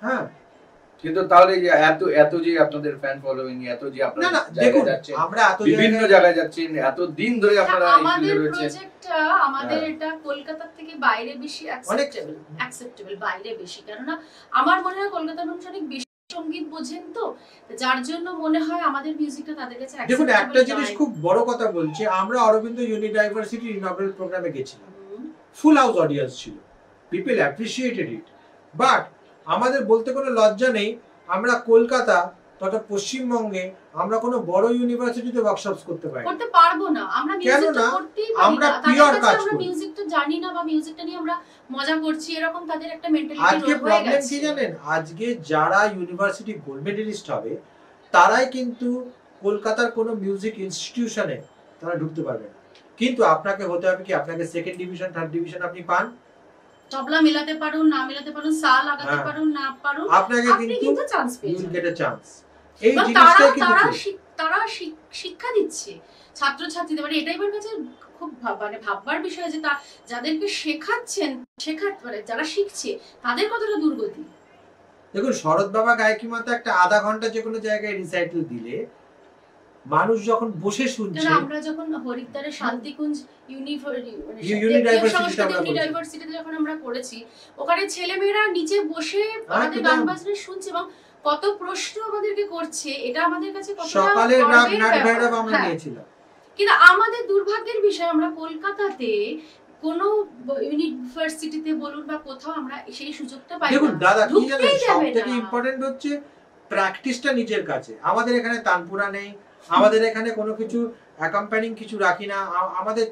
হ্যাঁ, কিন্তু তাহলে যে এত যে আপনাদের ফ্যান ফলোইং, এত যে আপনারা জায়গায় যাচ্ছেন, আমরা এত বিভিন্ন জায়গায় যাচ্ছেন, এত দিন ধরে আপনারা এই আমাদের ফিল্ডে রয়েছেন, প্রজেক্টটা আমাদের এটা কলকাতা থেকে বাইরে বেশি অ্যাকসেপ্টেবল, বাইরে বেশি। কেননা আমার মনে হয় কলকাতার মানুষ অনেক বেশি সঙ্গীত বোঝেন, তো যার জন্য মনে হয় আমাদের মিউজিকটা তাদের কাছে অ্যাকসেপ্টেবল। দেখুন, একটা জিনিস খুব বড় কথা বলছি, আমরা অরবিন্দ ইউনিভার্সিটি ইনঅগ্রাল প্রোগ্রামে গেছিলাম, ফুল হাউস অডিয়েন্স ছিল, পিপল অ্যাপ্রিশিয়েটেড ইট, বাট আমাদের বলতে কোনো লজ্জা নেই, আমরা কলকাতা তথা পশ্চিমবঙ্গে আমরা কোনো বড় ইউনিভার্সিটিতে ওয়ার্কশপস করতে পারি না। করতে পারবো না, আমরা কেন মিউজিকটা না? করতেই পারি আমরা না। তাদের pure কাছে কাজ আমরা করি। মিউজিকটা জানি না বা মিউজিকটা নিয়ে আমরা মজা করছি, এরকম তাদের একটা মেন্টালিটি আজকে হয়ে প্রবলেম গেছে। কি জানেন, আজকে যারা ইউনিভার্সিটি গোল্ড মেডেলিস্ট হবে তারাই কিন্তু কলকাতার কোনো মিউজিক ইনস্টিটিউশনে তারা ঢুকতে পারবে না। কিন্তু আপনাকে হতে হবে কি, আপনাকে সেকেন্ড ডিভিশন থার্ড ডিভিশন আপনি পান, তবলা মিলাতে পারুন না মিলাতে পারুন, সা লাগাতে হ্যাঁ। পারুন না পারুন, আপনাকে আপনি কিন্তু কিন্তু চান্স ইউ পেয়ে উইল যাবেন। Get a chance. এই এবং জিনিসটাই কিন্তু তারা ঠিক। তারা শিক্ষা দিচ্ছে ছাত্রছাত্রীদের, মানে এটাই আমার কাছে খুব মানে ভাববার বিষয় যে যাদেরকে শেখাচ্ছেন মানে যারা শিখছে তাদের কতটা দুর্গতি। দেখুন, শরৎ বাবা গায়কি মাতা একটা আধা ঘন্টা যে কোনো জায়গায় রিসাইটেল দিলে মানুষ যখন বসে শুনছে, কারণ আমরা যখন হরিদ্বারের শান্তিকুঞ্জ ইউনিভার্সিটিতে যখন আমরা করেছি, ওখানে ছেলেমেয়েরা নিচে বসে আমাদের গান বাজনা শুনছে এবং কত প্রশ্ন আমাদেরকে করছে, এটা আমাদের কাছে কতটা সকালের গর্বের নাট ব্যাপার। ভৈরব আমরা হ্যাঁ। নিয়েছিলাম। কিন্তু আমাদের দুর্ভাগ্যের বিষয়, আমরা কলকাতাতে কোনো ইউনিভার্সিটিতে বলুন বা কোথাও আমরা সেই সুযোগটা পাই দেখুন না। দাদা, কি জানেন, ঢুকতেই সব দেবে থেকে না। ইম্পর্টেন্ট হচ্ছে প্র্যাকটিসটা নিজের কাছে। আমাদের এখানে তানপুরা নেই, আমাদের এখানে কোনো কিছু অ্যাকম্পানিং কিছু রাখি না। আমাদের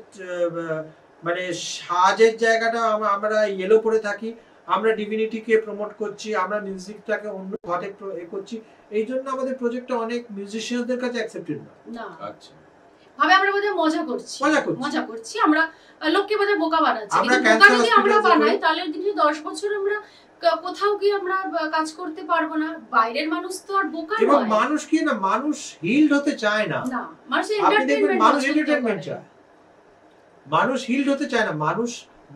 মানে সাজের জায়গাটা আমরা ইয়েলো পরে থাকি, আমরা ডিভিনিটিকে প্রমোট করছি, আমরা মিউজিকটাকে অন্য ঘাটে করছি। এই জন্য আমাদের প্রজেক্টটা অনেক মিউজিশিয়ানদের কাছে অ্যাকসেপ্টেড না। না, আচ্ছা, ভাবে আমরা বোধহয় মজা করছি, আমরা লোককে বোধহয় বোকা বানাচ্ছি। আমরা কিন্তু বোকা ক্যান্সার যদি আমরা হসপিটালে বানাই তাহলে দিনে 10 বছর আমরা কোথাও কি আমরা কাজ করতে পারবো না। বাইরের মানুষ তো আর বোকা এবং নয়। মানুষ কি না, মানুষ হিলড হতে চায় না। না, মানুষ আপনি দেখবেন মানুষ এন্টারটেইনমেন্ট এন্টারটেইনমেন্ট চায়, মানুষ হিলড হতে চায় না। মানুষ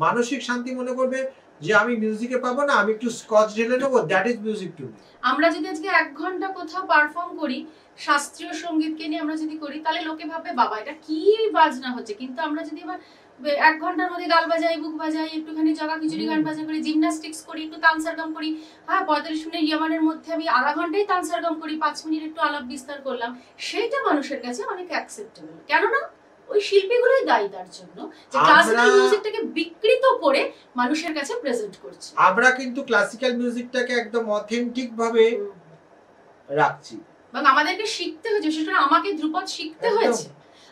মানসিক শান্তি মনে করবে যে আমি মিউজিকে পাবো না, আমি একটু স্কচ ঢেলে নেবো, that is music to me. আমরা যদি আজকে 1 ঘন্টা কোথাও পারফর্ম করি শাস্ত্রীয় সঙ্গীতকে নিয়ে, আমরা যদি করি তাহলে লোকে ভাববে বাবা এটা কি বাজনা হচ্ছে। কিন্তু আমরা যদি আবার 1 ঘন্টার মধ্যে গাল বাজাই, বুক বাজাই, একটুখানি জগা খিচুড়ি গান বাজনা করি, জিমনাস্টিক্স করি, একটু তান সারগম করি, হ্যাঁ 45 মিনিট ইয়ামানের মধ্যে আমি আধা ঘন্টায় তান সারগম করি, 5 মিনিট একটু আলাপ বিস্তার করলাম, সেইটা মানুষের কাছে অনেক অ্যাকসেপ্টেবল। কেননা ওই শিল্পীগুলোই দায়ী তার জন্য যে ক্লাসিক্যাল মিউজিকটাকে বিকৃত করে মানুষের কাছে প্রেজেন্ট করছে। আমরা কিন্তু ক্লাসিক্যাল মিউজিকটাকে একদম অথেন্টিক ভাবে রাখছি এবং আমাদেরকে শিখতে হয়েছে, বিশেষ করে আমাকে ধ্রুপদ শিখতে একদম। হয়েছে।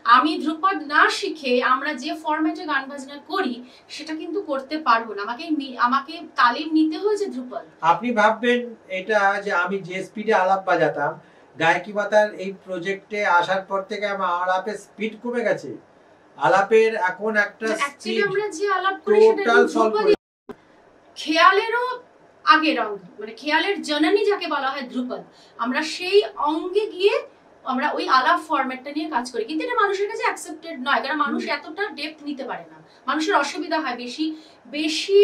আমি ধ্রুপদ না শিখে আমরা যে ফরম্যাটে গান বাজনা করি সেটা কিন্তু করতে পারবো না। আমাকে তালিম নিতে হয়েছে ধ্রুপদ। আপনি ভাববেন এটা যে আমি যে স্পিডে আলাপ বাজাতাম, গায়কি মাতার এই প্রজেক্টে আসার পর থেকে আমার আলাপের স্পিড কমে গেছে। আলাপের এখন একটা অ্যাকচুয়ালি স্পিড আমরা যে আলাপ করি সেটা টোটাল সলভ ধ্রুপদী, খেয়ালেরও আগের অঙ্গ, মানে খেয়ালের জননী যাকে বলা হয় ধ্রুপদ, আমরা সেই অঙ্গে গিয়ে আমরা ওই আলাপ ফরম্যাটটা নিয়ে কাজ করি। কিন্তু এটা মানুষের কাছে অ্যাকসেপ্টেড নয়, কারণ মানুষ এতটা ডেপথ নিতে পারে না। মানুষের অসুবিধা হয়, বেশি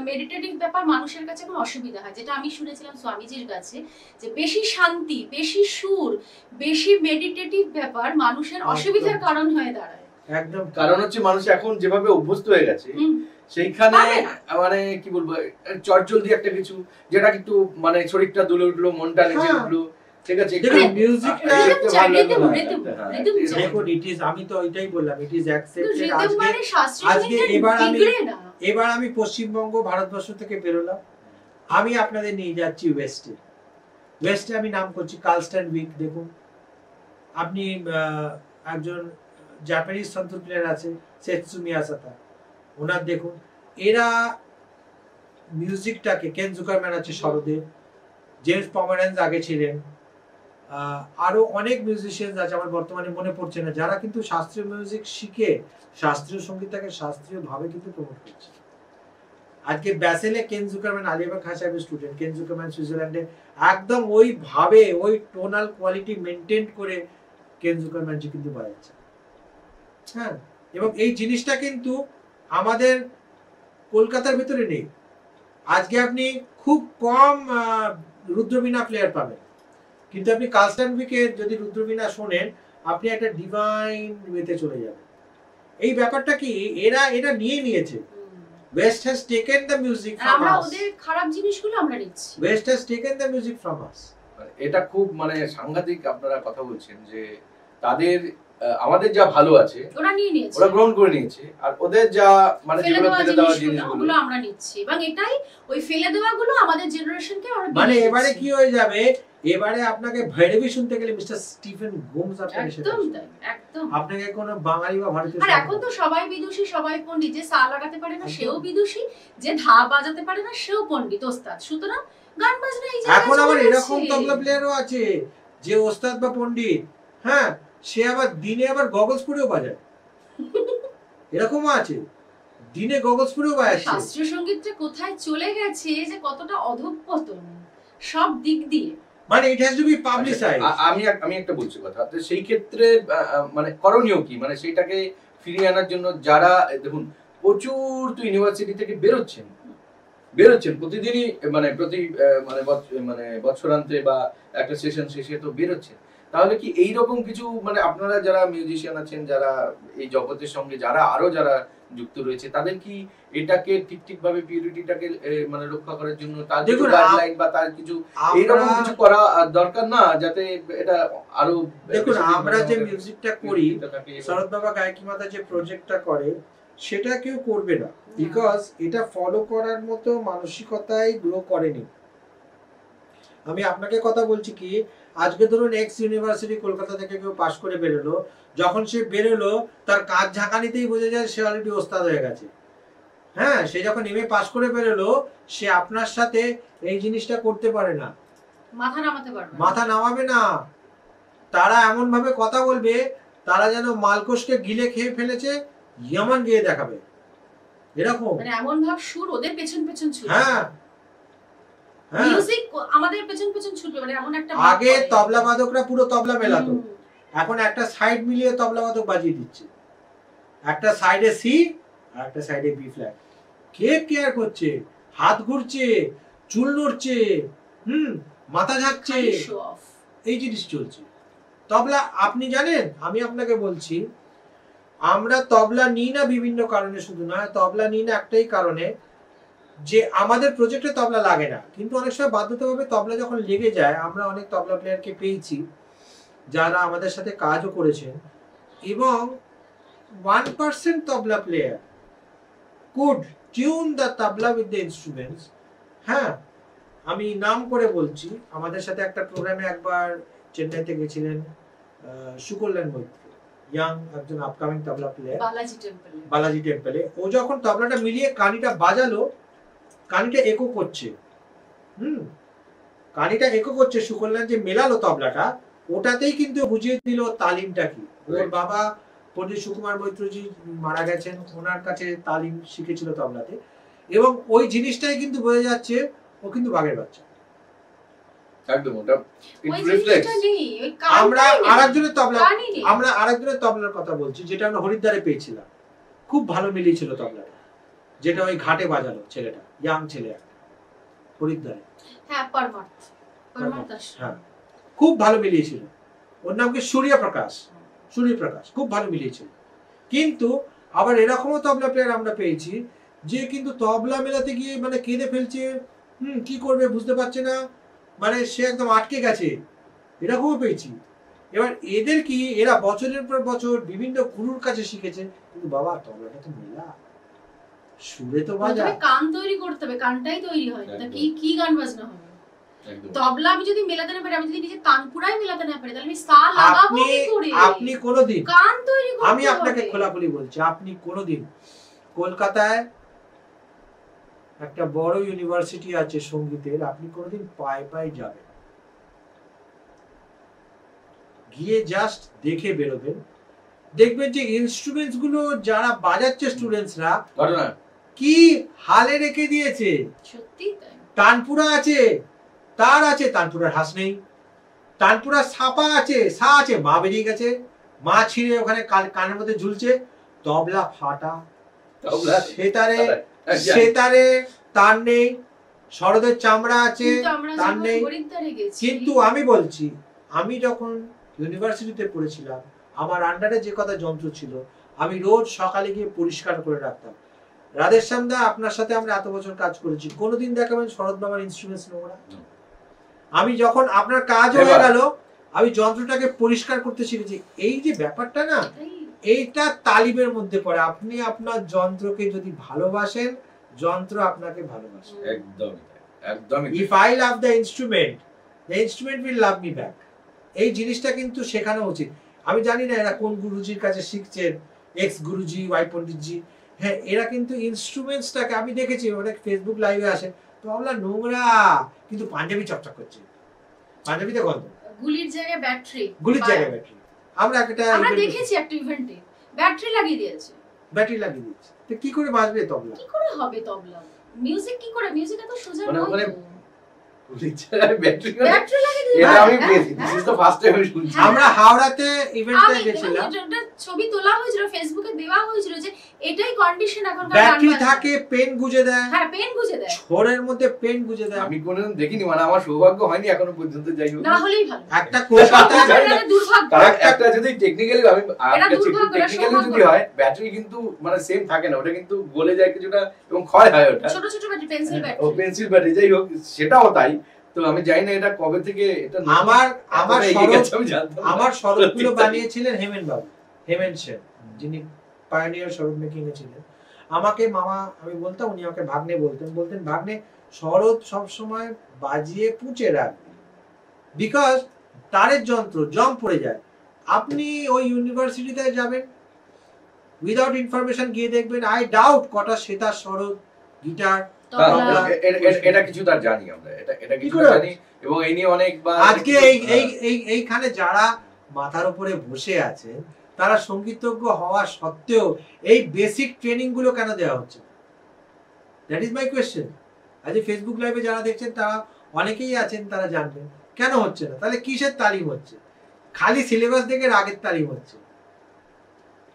মেডিটেটিভ ব্যাপার মানুষের কাছে কোনো অসুবিধা হয়। যেটা আমি শুনেছিলাম স্বামীজির কাছে, যে বেশি শান্তি, বেশি সুর, বেশি মেডিটেটিভ ব্যাপার মানুষের অসুবিধার কারণ হয়ে দাঁড়ায়। একদম। কারণ হচ্ছে মানুষ এখন যেভাবে অভ্যস্ত হয়ে গেছে সেইখানে মানে কি বলবো, চটজলদি একটা কিছু যেটা একটু মানে শরীরটা দুলে উঠলো, মনটা নেচে উঠলো, ঠিক আছে, দেখুন মিউজিকটা দেখুন ইট ইজ, আমি তো এটাই বললাম, ইট ইজ অ্যাকসেপ্টেড। আজকে এবার আমি পশ্চিমবঙ্গ ভারতবর্ষ থেকে বেরোলাম, আমি আপনাদের নিয়ে যাচ্ছি ওয়েস্টে আমি নাম করছি কার্লস্টান উইক। দেখুন আপনি একজন জাপানিজ সন্তুর প্লেয়ার আছে সেটসু মিয়াসাতা, ওনার দেখুন, এরা মিউজিকটাকে, কেন জুকারম্যান আছে সরদে, জেমস পমারেন্স আগে ছিলেন, আরো অনেক মিউজিশিয়ান আছে আমার বর্তমানে মনে পড়ছে না, যারা কিন্তু শাস্ত্রীয় মিউজিক শিখে শাস্ত্রীয় সঙ্গীতটাকে শাস্ত্রীয় ভাবে কিন্তু প্রমোট করছে। আজকে ব্যাসেলে কেন জুকারম্যান, আলিবাগ খান সাহেবের স্টুডেন্ট, কেন জুকারম্যান সুইজারল্যান্ডে একদম ওই ভাবে ওই টোনাল কোয়ালিটি মেনটেন করে কেন জুকারম্যান জি কিন্তু বাজাচ্ছে। হ্যাঁ, এবং এই জিনিসটা কিন্তু আমাদের কলকাতার ভিতরে নেই। আজকে আপনি খুব কম রুদ্রবীণা প্লেয়ার পাবেন, কিন্তু আপনি কার্লস্টান উইকে যদি রুদ্রবীণা শোনেন আপনি একটা ডিভাইন ওয়েতে চলে যাবেন। এই ব্যাপারটা কি এরা নিয়ে নিয়েছে। West has taken the music from আমরা us. ওদের খারাপ জিনিসগুলো আমরা নিচ্ছি। West has taken the music from us. এটা খুব মানে সাংঘাতিক আপনারা কথা বলছেন যে তাদের আমাদের যা ভালো আছে ওরা নিয়ে নিয়েছে, ওরা গ্রহণ করে নিয়েছে, আর ওদের যা মানে ফেলে যেগুলো দেওয়া ফেলে দেওয়া জিনিসগুলো জিনিসগুলো ওগুলো আমরা নিচ্ছি, এবং এটাই ওই ফেলে দেওয়াগুলো আমাদের জেনারেশনকে আমরা মানে দিয়ে এবারে দিচ্ছি। কি হয়ে যাবে, এবারে আপনাকে ভৈরবী শুনতে গেলে মিস্টার স্টিফেন গোমস আপনাকে একদম শেখাচ্ছে। তাই, একদম। আপনাকে কোনো বাঙালি বা ভারতীয় আর এখন তো সবাই বিদুষী, সবাই পণ্ডিত, যে সা লাগাতে পারে না সেও বিদুষী, যে ধা বাজাতে পারে না সেও পণ্ডিত ওস্তাদ। সুতরাং গান বাজনা এই জায়গায় এখন আবার চলে এরকম গেছে। তবলা প্লেয়ারও আছে যে ওস্তাদ বা পণ্ডিত, হ্যাঁ, সে আবার দিনে আবার গগলস পরেও বাজায়, এরকমও আছে, দিনে গগলস পরেও বাজাচ্ছে। শাস্ত্রীয় সঙ্গীতটা কোথায় চলে গেছে, যে কতটা অধঃপতন সব দিক দিয়ে। মানে it has to be publicised. আমি একটা বলছি কথা, তো সেই ক্ষেত্রে মানে করণীয় কি, মানে সেইটাকে ফিরিয়ে আনার জন্য যারা দেখুন প্রচুর তো ইউনিভার্সিটি থেকে বেরোচ্ছেন প্রতিদিনই, মানে প্রতি মানে বছরান্তে বা একটা সেশন শেষে তো বেরোচ্ছেন, তাহলে কি এইরকম কিছু মানে আপনারা যারা মিউজিশিয়ান আছেন, যারা এই জগতের সঙ্গে যারা যুক্ত রয়েছে, তাদের কি এটাকে ঠিক ভাবে পিউরিটিটাকে মানে রক্ষা করার জন্য তার কিছু গাইডলাইন বা তার কিছু এইরকম কিছু করা দরকার না, যাতে এটা আরো দেখুন আমরা যে মিউজিকটা করি, শরৎ বাবা গায়কি মাতা যে প্রজেক্টটা করে সেটা কেউ করবে না, বিকজ এটা ফলো করার মতো মানসিকতাই গ্রো করেনি। আমি আপনাকে কথা বলছি কি, আজকে ধরুন এক্স ইউনিভার্সিটি কলকাতা থেকে কেউ পাশ করে বেরোলো, যখন সে বেরোলো তার কাজ ঝাঁকানিতেই বোঝা যায় সে অলরেডি ওস্তাদ হয়ে গেছে। হ্যাঁ, সে যখন এমএ পাশ করে বেরোলো সে আপনার সাথে এই জিনিসটা করতে পারে না, মাথা নামাতে পারবে না। মাথা নামাবে না। তারা এমন ভাবে কথা বলবে তারা যেন মালকোষকে গিলে খেয়ে ফেলেছে, ইয়ামান গিয়ে দেখাবে, এরকম। মানে এমন ভাব সুর ওদের পেছন পেছন ছুটবে। হ্যাঁ হ্যাঁ, মিউজিক আমাদের পেছন পেছন ছুটবে, মানে এমন একটা ভাব আগে করে। তবলা বাদকরা পুরো তবলা মেলাতো, হুম। এখন একটা সাইড মিলিয়ে তবলা বাদক বাজিয়ে দিচ্ছে, একটা সাইডে সি আর একটা সাইডে বি ফ্ল্যাট। কে কেয়ার করছে? হাত ঘুরছে, চুল নড়ছে, মাথা ঝাঁকছে, খালি show off। এই জিনিস চলছে। তবলা আপনি জানেন, আমি আপনাকে বলছি, আমরা তবলা নিই না বিভিন্ন কারণে, শুধু না তবলা নিই না একটাই কারণে, যে আমাদের প্রজেক্টে তবলা লাগে না, কিন্তু অনেক সময় বাধ্যতাভাবে তবলা যখন লেগে যায়, আমরা অনেক তবলা প্লেয়ারকে পেয়েছি যারা আমাদের সাথে কাজও করেছেন, এবং 1% তবলা player could tune the tabla with the instruments। হ্যাঁ, আমি নাম করে বলছি, আমাদের সাথে একটা প্রোগ্রামে একবার চেন্নাইতে গেছিলেন সুকল্যাণ মৈত্র, ইয়াং একজন আপকামিং তবলা প্লেয়ার, বালাজি টেম্পলে। ও যখন তবলাটা মিলিয়ে কানিটা বাজালো, কানিটা একো করছে, কানিটা একো করছে, সুকল্যাণ যে মেলালো তবলাটা, ওটাতেই কিন্তু বুঝিয়ে দিল তালিমটা কি। ওর বাবা পণ্ডিত সুকুমার মৈত্রজি মারা গেছেন, ওনার কাছে তালিম শিখেছিল তবলাতে, এবং ওই জিনিসটাই কিন্তু বোঝা যাচ্ছে ও কিন্তু বাঘের বাচ্চা। একদম ওটা ওই রিফ্লেক্স। জিনিসটা নেই, ওই আমরা কানটাই নেই, আরেকজনের তবলা, কানই নেই। আমরা আরেকজনের তবলার কথা বলছি, যেটা আমরা হরিদ্বারে পেয়েছিলাম, খুব ভালো মিলিয়েছিল তবলাটা, যেটা ওই ঘাটে বাজালো ছেলেটা, ইয়াং ছেলে একটা, হরিদ্বারে। হ্যাঁ, পরমার্থ দাস। হ্যাঁ, খুব ভালো মিলিয়েছিল। ওর নাম কি সূর্যপ্রকাশ, খুব ভালো মিলিয়েছিল। কিন্তু আবার এরকমও তবলা প্লেয়ার আমরা পেয়েছি যে কিন্তু তবলা মেলাতে গিয়ে মানে কেঁদে ফেলছে, কি করবে বুঝতে পারছে না, মানে সে একদম আটকে গেছে, এরকমও পেয়েছি। এবার এদের কি, এরা বছরের পর বছর বিভিন্ন গুরুর কাছে শিখেছে, কিন্তু বাবা তবলাটা তো মেলা, সুরে তো বাজা, তবে কান তৈরি করতে হবে, কানটাই তৈরি হয় না, তা কি গান বাজনা হবে? তবলা আমি যদি মেলাতে না পারি, আমি যদি নিজে তানপুরাই মেলাতে না পারি, তাহলে আমি সা লাগাবো কি করে? আপনি কোনোদিন, কান তৈরি করতে হবে। আমি আপনাকে খোলাখুলি বলছি, আপনি কোনোদিন কলকাতায় একটা বড় ইউনিভার্সিটি আছে সঙ্গীতের, আপনি কোনোদিন পায়ে যাবেন, গিয়ে জাস্ট দেখে বেরোবেন, দেখবেন যে ইনস্ট্রুমেন্টস গুলো যারা বাজাচ্ছে স্টুডেন্টসরা কি হালে রেখে দিয়েছে। সত্যি তাই। তানপুরা আছে, তার আছে, তানপুরার হাস নেই, তানপুরার সাপা আছে, সা আছে, মা বেরিয়ে গেছে, মা ছিঁড়ে ওখানে কানের মধ্যে ঝুলছে, তবলা ফাটা, সেতারে তার নেই, শরদের চামড়া আছে, তার নেই। কিন্তু আমি বলছি, আমি যখন ইউনিভার্সিটিতে পড়েছিলাম, আমার আন্ডারে যে কথা যন্ত্র ছিল, আমি রোজ সকালে গিয়ে পরিষ্কার করে রাখতাম। রাধেশ্যাম দা, আপনার সাথে আমরা এত বছর কাজ করেছি, কোনোদিন দেখাবেন শরৎ বাবার ইনস্ট্রুমেন্টস নোংরা? আমি যখন আপনার কাজ হয়ে গেল, আমি যন্ত্রটাকে পরিষ্কার করতে শিখেছি। এই যে ব্যাপারটা না, এটাই এইটা তালিমের মধ্যে পড়ে। আপনি আপনার যন্ত্রকে যদি ভালোবাসেন, যন্ত্র আপনাকে ভালোবাসে। একদমই তাই, একদমই তাই। If I love the instrument will love me back. এই জিনিসটা কিন্তু শেখানো উচিত। আমি জানি না এরা কোন গুরুজির কাছে শিখছেন, এক্স গুরুজি, ওয়াই পণ্ডিতজি। হ্যাঁ, এরা কিন্তু ইনস্ট্রুমেন্টসটাকে, আমি দেখেছি অনেক ফেসবুক লাইভে আসে, তো আমরা নোংরা, কিন্তু পাঞ্জাবি চকচক করছে, পাঞ্জাবিতে গন্ধ, গুলির জায়গায় ব্যাটারি, গুলির জায়গায় ব্যাটারি। আমরা আমরা দেখেছি একটা ইভেন্টে ব্যাটারি লাগিয়ে দিয়েছে, ব্যাটারি লাগিয়ে দিচ্ছে, তো কি করে বাজবে তবলা? কি করে হবে তবলা? মিউজিক কি করে? মিউজিক এত সোজা মানে- নয় মানে তো। ব্যাটারি ব্যাটারি লাগিয়ে দিয়েছে। এটা আমি হ্যাঁ, পেয়েছি, হ্যাঁ। This is the first time আমি শুনছি। হ্যাঁ। আমরা হাওড়াতে ইভেন্টে আমি গেছিলাম, এটা ছবি তোলা হয়েছিল, ফেসবুকে দেওয়া হয়েছিল যে এটাই কন্ডিশন এখনকার ব্যাটারি গান বাজনার। থাকে, পেন গুজে দেয়, হ্যাঁ, পেন গুজে দেয়, ছোরের মধ্যে পেন গুজে দেয়। আমি কোনোদিন দেখিনি, মানে আমার সৌভাগ্য হয়নি এখনো পর্যন্ত, যাই হোক। না হলেই ভালো। একটা কলকাতায় জানি না। এটা দুর্ভাগ্য। তারা একটা যদি টেকনিক্যালি, আমি এটা কাছে দুর্ভাগ্য, এটা টেকনিক্যালি সৌভাগ্য যদি না। হয়, ব্যাটারি কিন্তু মানে সেম থাকে না, ওটা কিন্তু গলে যায় কিছুটা এবং ক্ষয় হয় ওটা। ছোট ছোট ব্যাটারি, পেন্সিল ও ব্যাটারি। পেন্সিল ব্যাটারি, যাই হোক সেটাও তাই। তো আমি জানি না এটা কবে থেকে এটা আমার এতটা এগিয়ে গেছে আমি জানতাম না। আমার স্বরূপগুলো সত্যি তাই। বানিয়েছিলেন হেমেন বাবু, হেমেন সেন, যিনি পায়োনিয়ার স্বরূপ মেকিং এ ছিলেন। আমাকে মামা, আমি বলতাম, উনি আমাকে ভাগ্নে বলতেন ভাগ্নে শরৎ সবসময় বাজিয়ে পুঁচে রাখবে, বিকজ তারের যন্ত্র জং পড়ে যায়। আপনি ওই ইউনিভার্সিটিতে যাবেন, উইদাউট ইনফরমেশন গিয়ে দেখবেন, আই ডাউট কটা সেতার, শরৎ, গিটার। না, তবলা। এটা কিছু তার জানি আমরা, এটা কি কিছু করে? জানি এবং এই নিয়ে অনেকবার আজকে এইখানে যারা মাথার উপরে বসে আছেন, তারা সঙ্গীতজ্ঞ হওয়া সত্ত্বেও এই বেসিক ট্রেনিং গুলো কেন দেওয়া হচ্ছে? That is my question. আজ ফেসবুক লাইভে যারা দেখছেন, তারা অনেকেই আছেন, তারা জানবেন কেন হচ্ছে না। তাহলে কিসের তালিম হচ্ছে? খালি সিলেবাস দেখে রাগের তালিম হচ্ছে,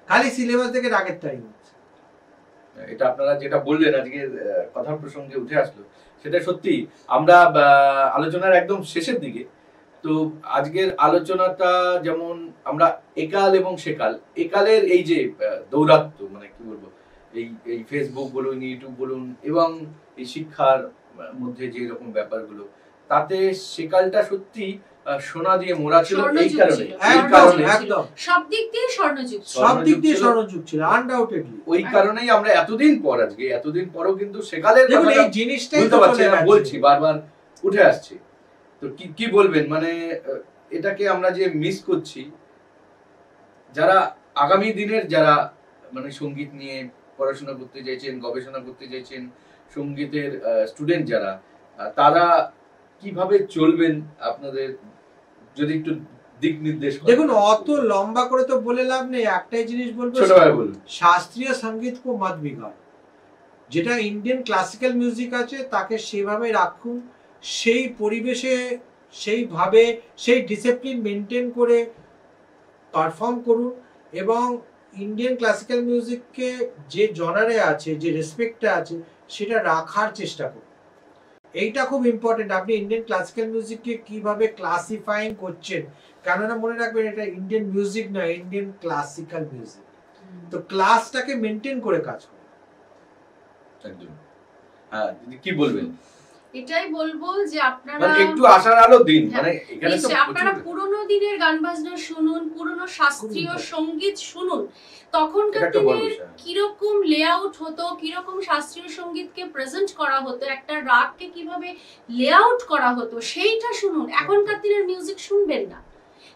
খালি সিলেবাস দেখে রাগের তালিম হচ্ছে। এটা আপনারা যেটা বললেন আজকে কথার প্রসঙ্গে উঠে আসলো, সেটা সত্যি। আমরা আলোচনার একদম শেষের দিকে, তো আজকের আলোচনাটা যেমন আমরা একাল এবং সেকাল, একালের এই যে দৌরাত্ম্য, মানে কি বলবো, এই ফেসবুক বলুন, ইউটিউব বলুন, এবং এই শিক্ষার মধ্যে যে রকম ব্যাপারগুলো, তাতে সেকালটা সত্যি সোনা দিয়ে মোড়া ছিল। এই স্বর্ণযুগ কারণে, ছিল। এই একদম, কারণে, একদম। সব দিক দিয়ে স্বর্ণযুগ ছিল। সব দিক দিয়ে ছিল। স্বর্ণযুগ ছিল, আনডাউটেডলি। ওই কারণেই আমরা এতদিন পর, আজকে এতদিন পরও কিন্তু সেকালের দেখুন, কথাটা এই জিনিসটাই বুঝতে তো পারছি চলে না, গেছে। বলছি বারবার উঠে আসছে। তো কি বলবেন, মানে এটাকে আমরা যে মিস করছি, যারা আগামী দিনের যারা মানে সঙ্গীত নিয়ে পড়াশোনা করতে চাইছেন, গবেষণা করতে চাইছেন, সঙ্গীতের স্টুডেন্ট যারা, তারা কিভাবে চলবেন, আপনাদের যদি একটু দিক নির্দেশ করেন। দেখুন, অত লম্বা করে তো বলে লাভ নেই, একটাই জিনিস বলবো, ছোট ভাই বলুন। শাস্ত্রীয় সঙ্গীত কো মত বিগাড়। যেটা ইন্ডিয়ান ক্লাসিক্যাল মিউজিক আছে, তাকে সেভাবে রাখুন, সেই পরিবেশে, সেইভাবে, সেই ডিসিপ্লিন মেনটেন করে পারফর্ম করুন, এবং ইন্ডিয়ান ক্লাসিক্যাল মিউজিককে যে জনারে আছে, যে রেসপেক্টটা আছে, সেটা রাখার চেষ্টা করুন। এইটা খুব ইম্পর্টেন্ট। আপনি ইন্ডিয়ান ক্লাসিক্যাল মিউজিককে কিভাবে ক্লাসিফাইং করছেন, কেননা মনে রাখবেন, এটা ইন্ডিয়ান মিউজিক নয়, ইন্ডিয়ান ক্লাসিক্যাল মিউজিক। তো ক্লাসটাকে মেনটেন করে কাজ করুন। একদম। হ্যাঁ, দিদি কি বলবেন? এটাই বলবো যে আপনারা মানে একটু আশার আলো দিন, মানে এখানে তো নিশ্চয়ই আপনারা প্রচুর পুরোনো দিনের গান বাজনা শুনুন, পুরোনো শাস্ত্রীয় খুবই সঙ্গীত শুনুন। তখনকার এটা একটা বড় দিনের বিষয়। কিরকম লেআউট হতো, কিরকম শাস্ত্রীয় সঙ্গীতকে প্রেজেন্ট করা হতো, একটা রাগকে কিভাবে লেআউট করা হতো, সেইটা শুনুন। এখনকার দিনের মিউজিক শুনবেন না,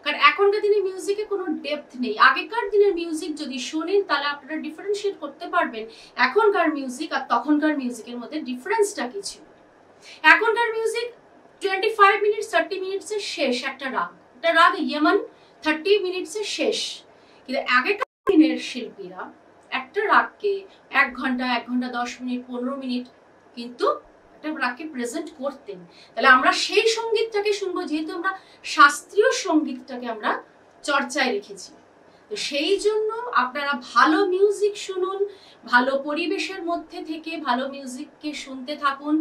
কারণ এখনকার দিনের মিউজিকে কোনো ডেপথ নেই। আগেকার দিনের মিউজিক যদি শুনেন, তাহলে আপনারা ডিফারেন্সিয়েট করতে পারবেন এখনকার মিউজিক আর তখনকার মিউজিকের মধ্যে ডিফারেন্সটা কি ছিল। এখনকার মিউজিক 25 মিনিট 30 মিনিটসে শেষ একটা রাগ, একটা রাগ ইয়েমন 30 মিনিটসে শেষ। কিন্তু আগেকার দিনের শিল্পীরা একটা রাগকে 1 ঘন্টা 1 ঘন্টা 10 মিনিট 15 মিনিট কিন্তু একটা রাগকে প্রেজেন্ট করতেন। তাহলে আমরা সেই সঙ্গীতটাকে শুনবো, যেহেতু আমরা শাস্ত্রীয় সঙ্গীতটাকে আমরা চর্চায় রেখেছি। তো সেই জন্য আপনারা ভালো মিউজিক শুনুন, ভালো পরিবেশের মধ্যে থেকে ভালো মিউজিককে শুনতে থাকুন,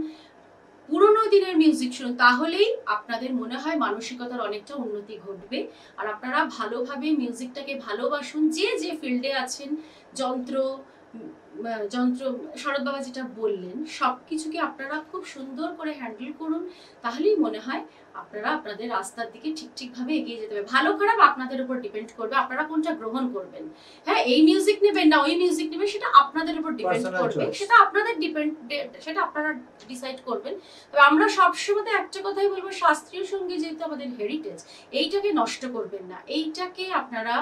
পুরোনো দিনের মিউজিক শুনুন। তাহলেই আপনাদের মনে হয় মানসিকতার অনেকটা উন্নতি ঘটবে। আর আপনারা ভালোভাবে মিউজিকটাকে ভালোবাসুন, যে যে ফিল্ডে আছেন, যন্ত্র শরৎ বাবা যেটা বললেন, সবকিছুকে আপনারা খুব সুন্দর করে হ্যান্ডেল করুন। তাহলেই মনে হয় আপনারা আপনাদের রাস্তার দিকে ঠিকভাবে এগিয়ে যেতে হবে। ভালো খারাপ আপনাদের উপর ডিপেন্ড করবে, আপনারা কোনটা গ্রহণ করবেন। হ্যাঁ, এই মিউজিক নেবেন না ওই মিউজিক নেবেন সেটা আপনাদের উপর ডিপেন্ড Personal করবে, choice. সেটা আপনাদের সেটা আপনারা ডিসাইড করবেন। তবে আমরা সবসময় একটা কথাই বলবো, শাস্ত্রীয় সঙ্গীত যেহেতু আমাদের হেরিটেজ, এইটাকে নষ্ট করবেন না, এইটাকে আপনারা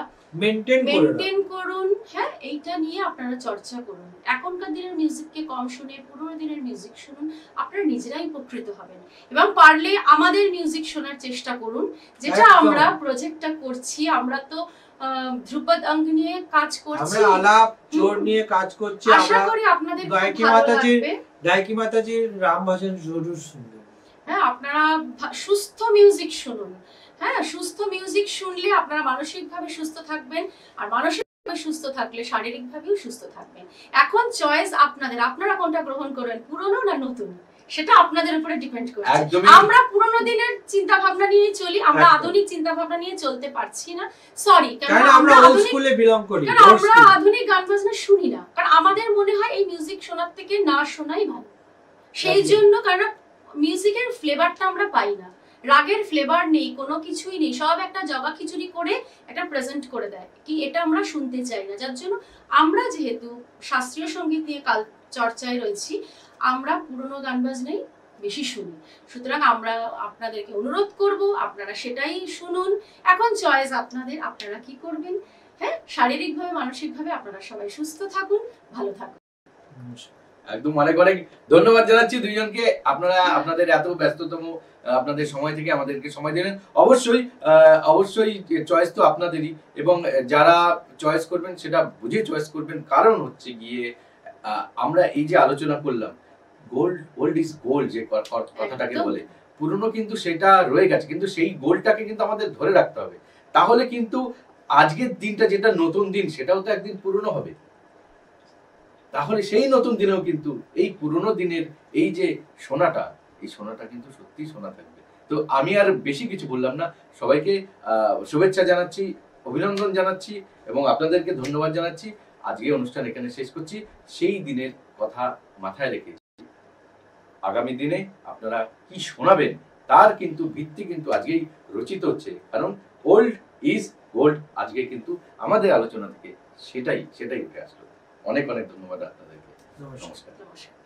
মেনটেন করুন। হ্যাঁ, এইটা নিয়ে আপনারা চর্চা করুন। এখনকার দিনের মিউজিককে কম শুনে পুরোনো দিনের মিউজিক শুনুন, আপনারা নিজেরাই উপকৃত হবেন। এবং পারলে আমাদের মিউজিক শোনার চেষ্টা করুন, যেটা একদম। আমরা প্রজেক্টটা করছি। আমরা তো ধ্রুপদ অঙ্গ নিয়ে কাজ করছি, আমরা আলাপ জোর নিয়ে কাজ করছি। আশা আমরা করি আপনাদের খুব গায়কি ভালো মাতাজির লাগবে। গায়কি মাতাজির রাম ভজন জরুর শুনবেন। হ্যাঁ, আপনারা সুস্থ মিউজিক শুনুন। হ্যাঁ, সুস্থ মিউজিক শুনলে আপনারা মানসিকভাবে সুস্থ থাকবেন, আর মানসিকভাবে সুস্থ থাকলে শারীরিকভাবেও সুস্থ থাকবেন। এখন চয়েস আপনাদের, আপনারা কোনটা গ্রহণ করবেন, পুরনো না নতুন, সেটা আপনাদের উপরে ডিপেন্ড করছে। একদমই। আমরা পুরনো দিনের চিন্তা ভাবনা নিয়ে চলি, আমরা একদম। আধুনিক চিন্তা ভাবনা নিয়ে চলতে পারছি না, সরি। কারণ আমরা ওল্ড স্কুলে বিলং করি, কারণ আমরা আধুনিক গান বাজনা শুনি না, কারণ আমাদের মনে হয় এই মিউজিক শোনার থেকে না শোনাই ভালো। সেই একদম। জন্য, কারণ মিউজিকের ফ্লেভারটা আমরা পাই না, রাগের ফ্লেভার নেই, কোনো কিছুই নেই, সব একটা জগা খিচুড়ি করে একটা প্রেজেন্ট করে দেয় কি, এটা আমরা শুনতে চাই না। যার জন্য আমরা যেহেতু শাস্ত্রীয় সঙ্গীত নিয়ে কাল চর্চায় রয়েছি, আমরা পুরনো গান বাজনাই বেশি শুনি। সুতরাং আমরা আপনাদেরকে অনুরোধ করব, আপনারা সেটাই শুনুন। এখন চয়েস আপনাদের, আপনারা কি করবেন। হ্যাঁ, শারীরিকভাবে মানসিকভাবে আপনারা সবাই সুস্থ থাকুন, ভালো থাকুন। একদম অনেক অনেক ধন্যবাদ জানাচ্ছি দুইজনকে। আপনারা আপনাদের এত ব্যস্ততম আপনাদের সময় থেকে আমাদেরকে সময় দিলেন। অবশ্যই চয়েস তো আপনাদেরই, এবং যারা চয়েস করবেন সেটা বুঝে চয়েস করবেন। কারণ হচ্ছে গিয়ে আমরা এই যে আলোচনা করলাম, ওল্ড ইজ গোল্ড যে কথাটাকে একদম। বলে, পুরনো কিন্তু সেটা রয়ে গেছে, কিন্তু সেই গোল্ডটাকে কিন্তু আমাদের ধরে রাখতে হবে। তাহলে কিন্তু আজকের দিনটা যেটা নতুন দিন, সেটাও তো একদিন পুরনো হবে। তাহলে সেই নতুন দিনেও কিন্তু এই পুরনো দিনের এই যে সোনাটা, এই সোনাটা কিন্তু সত্যি সোনা থাকবে। তো আমি আর বেশি কিছু বললাম না, সবাইকে শুভেচ্ছা জানাচ্ছি, অভিনন্দন জানাচ্ছি এবং আপনাদেরকে ধন্যবাদ জানাচ্ছি। আজকে অনুষ্ঠান এখানে শেষ করছি। সেই দিনের কথা মাথায় রেখে আগামী দিনে আপনারা কি শোনাবেন তার কিন্তু ভিত্তি কিন্তু আজকেই রচিত হচ্ছে। কারণ ওল্ড ইজ গোল্ড আজকে কিন্তু আমাদের আলোচনা থেকে সেটাই উঠে আসলো। অনেক অনেক ধন্যবাদ আপনাদেরকে। নমস্কার। নমস্কার।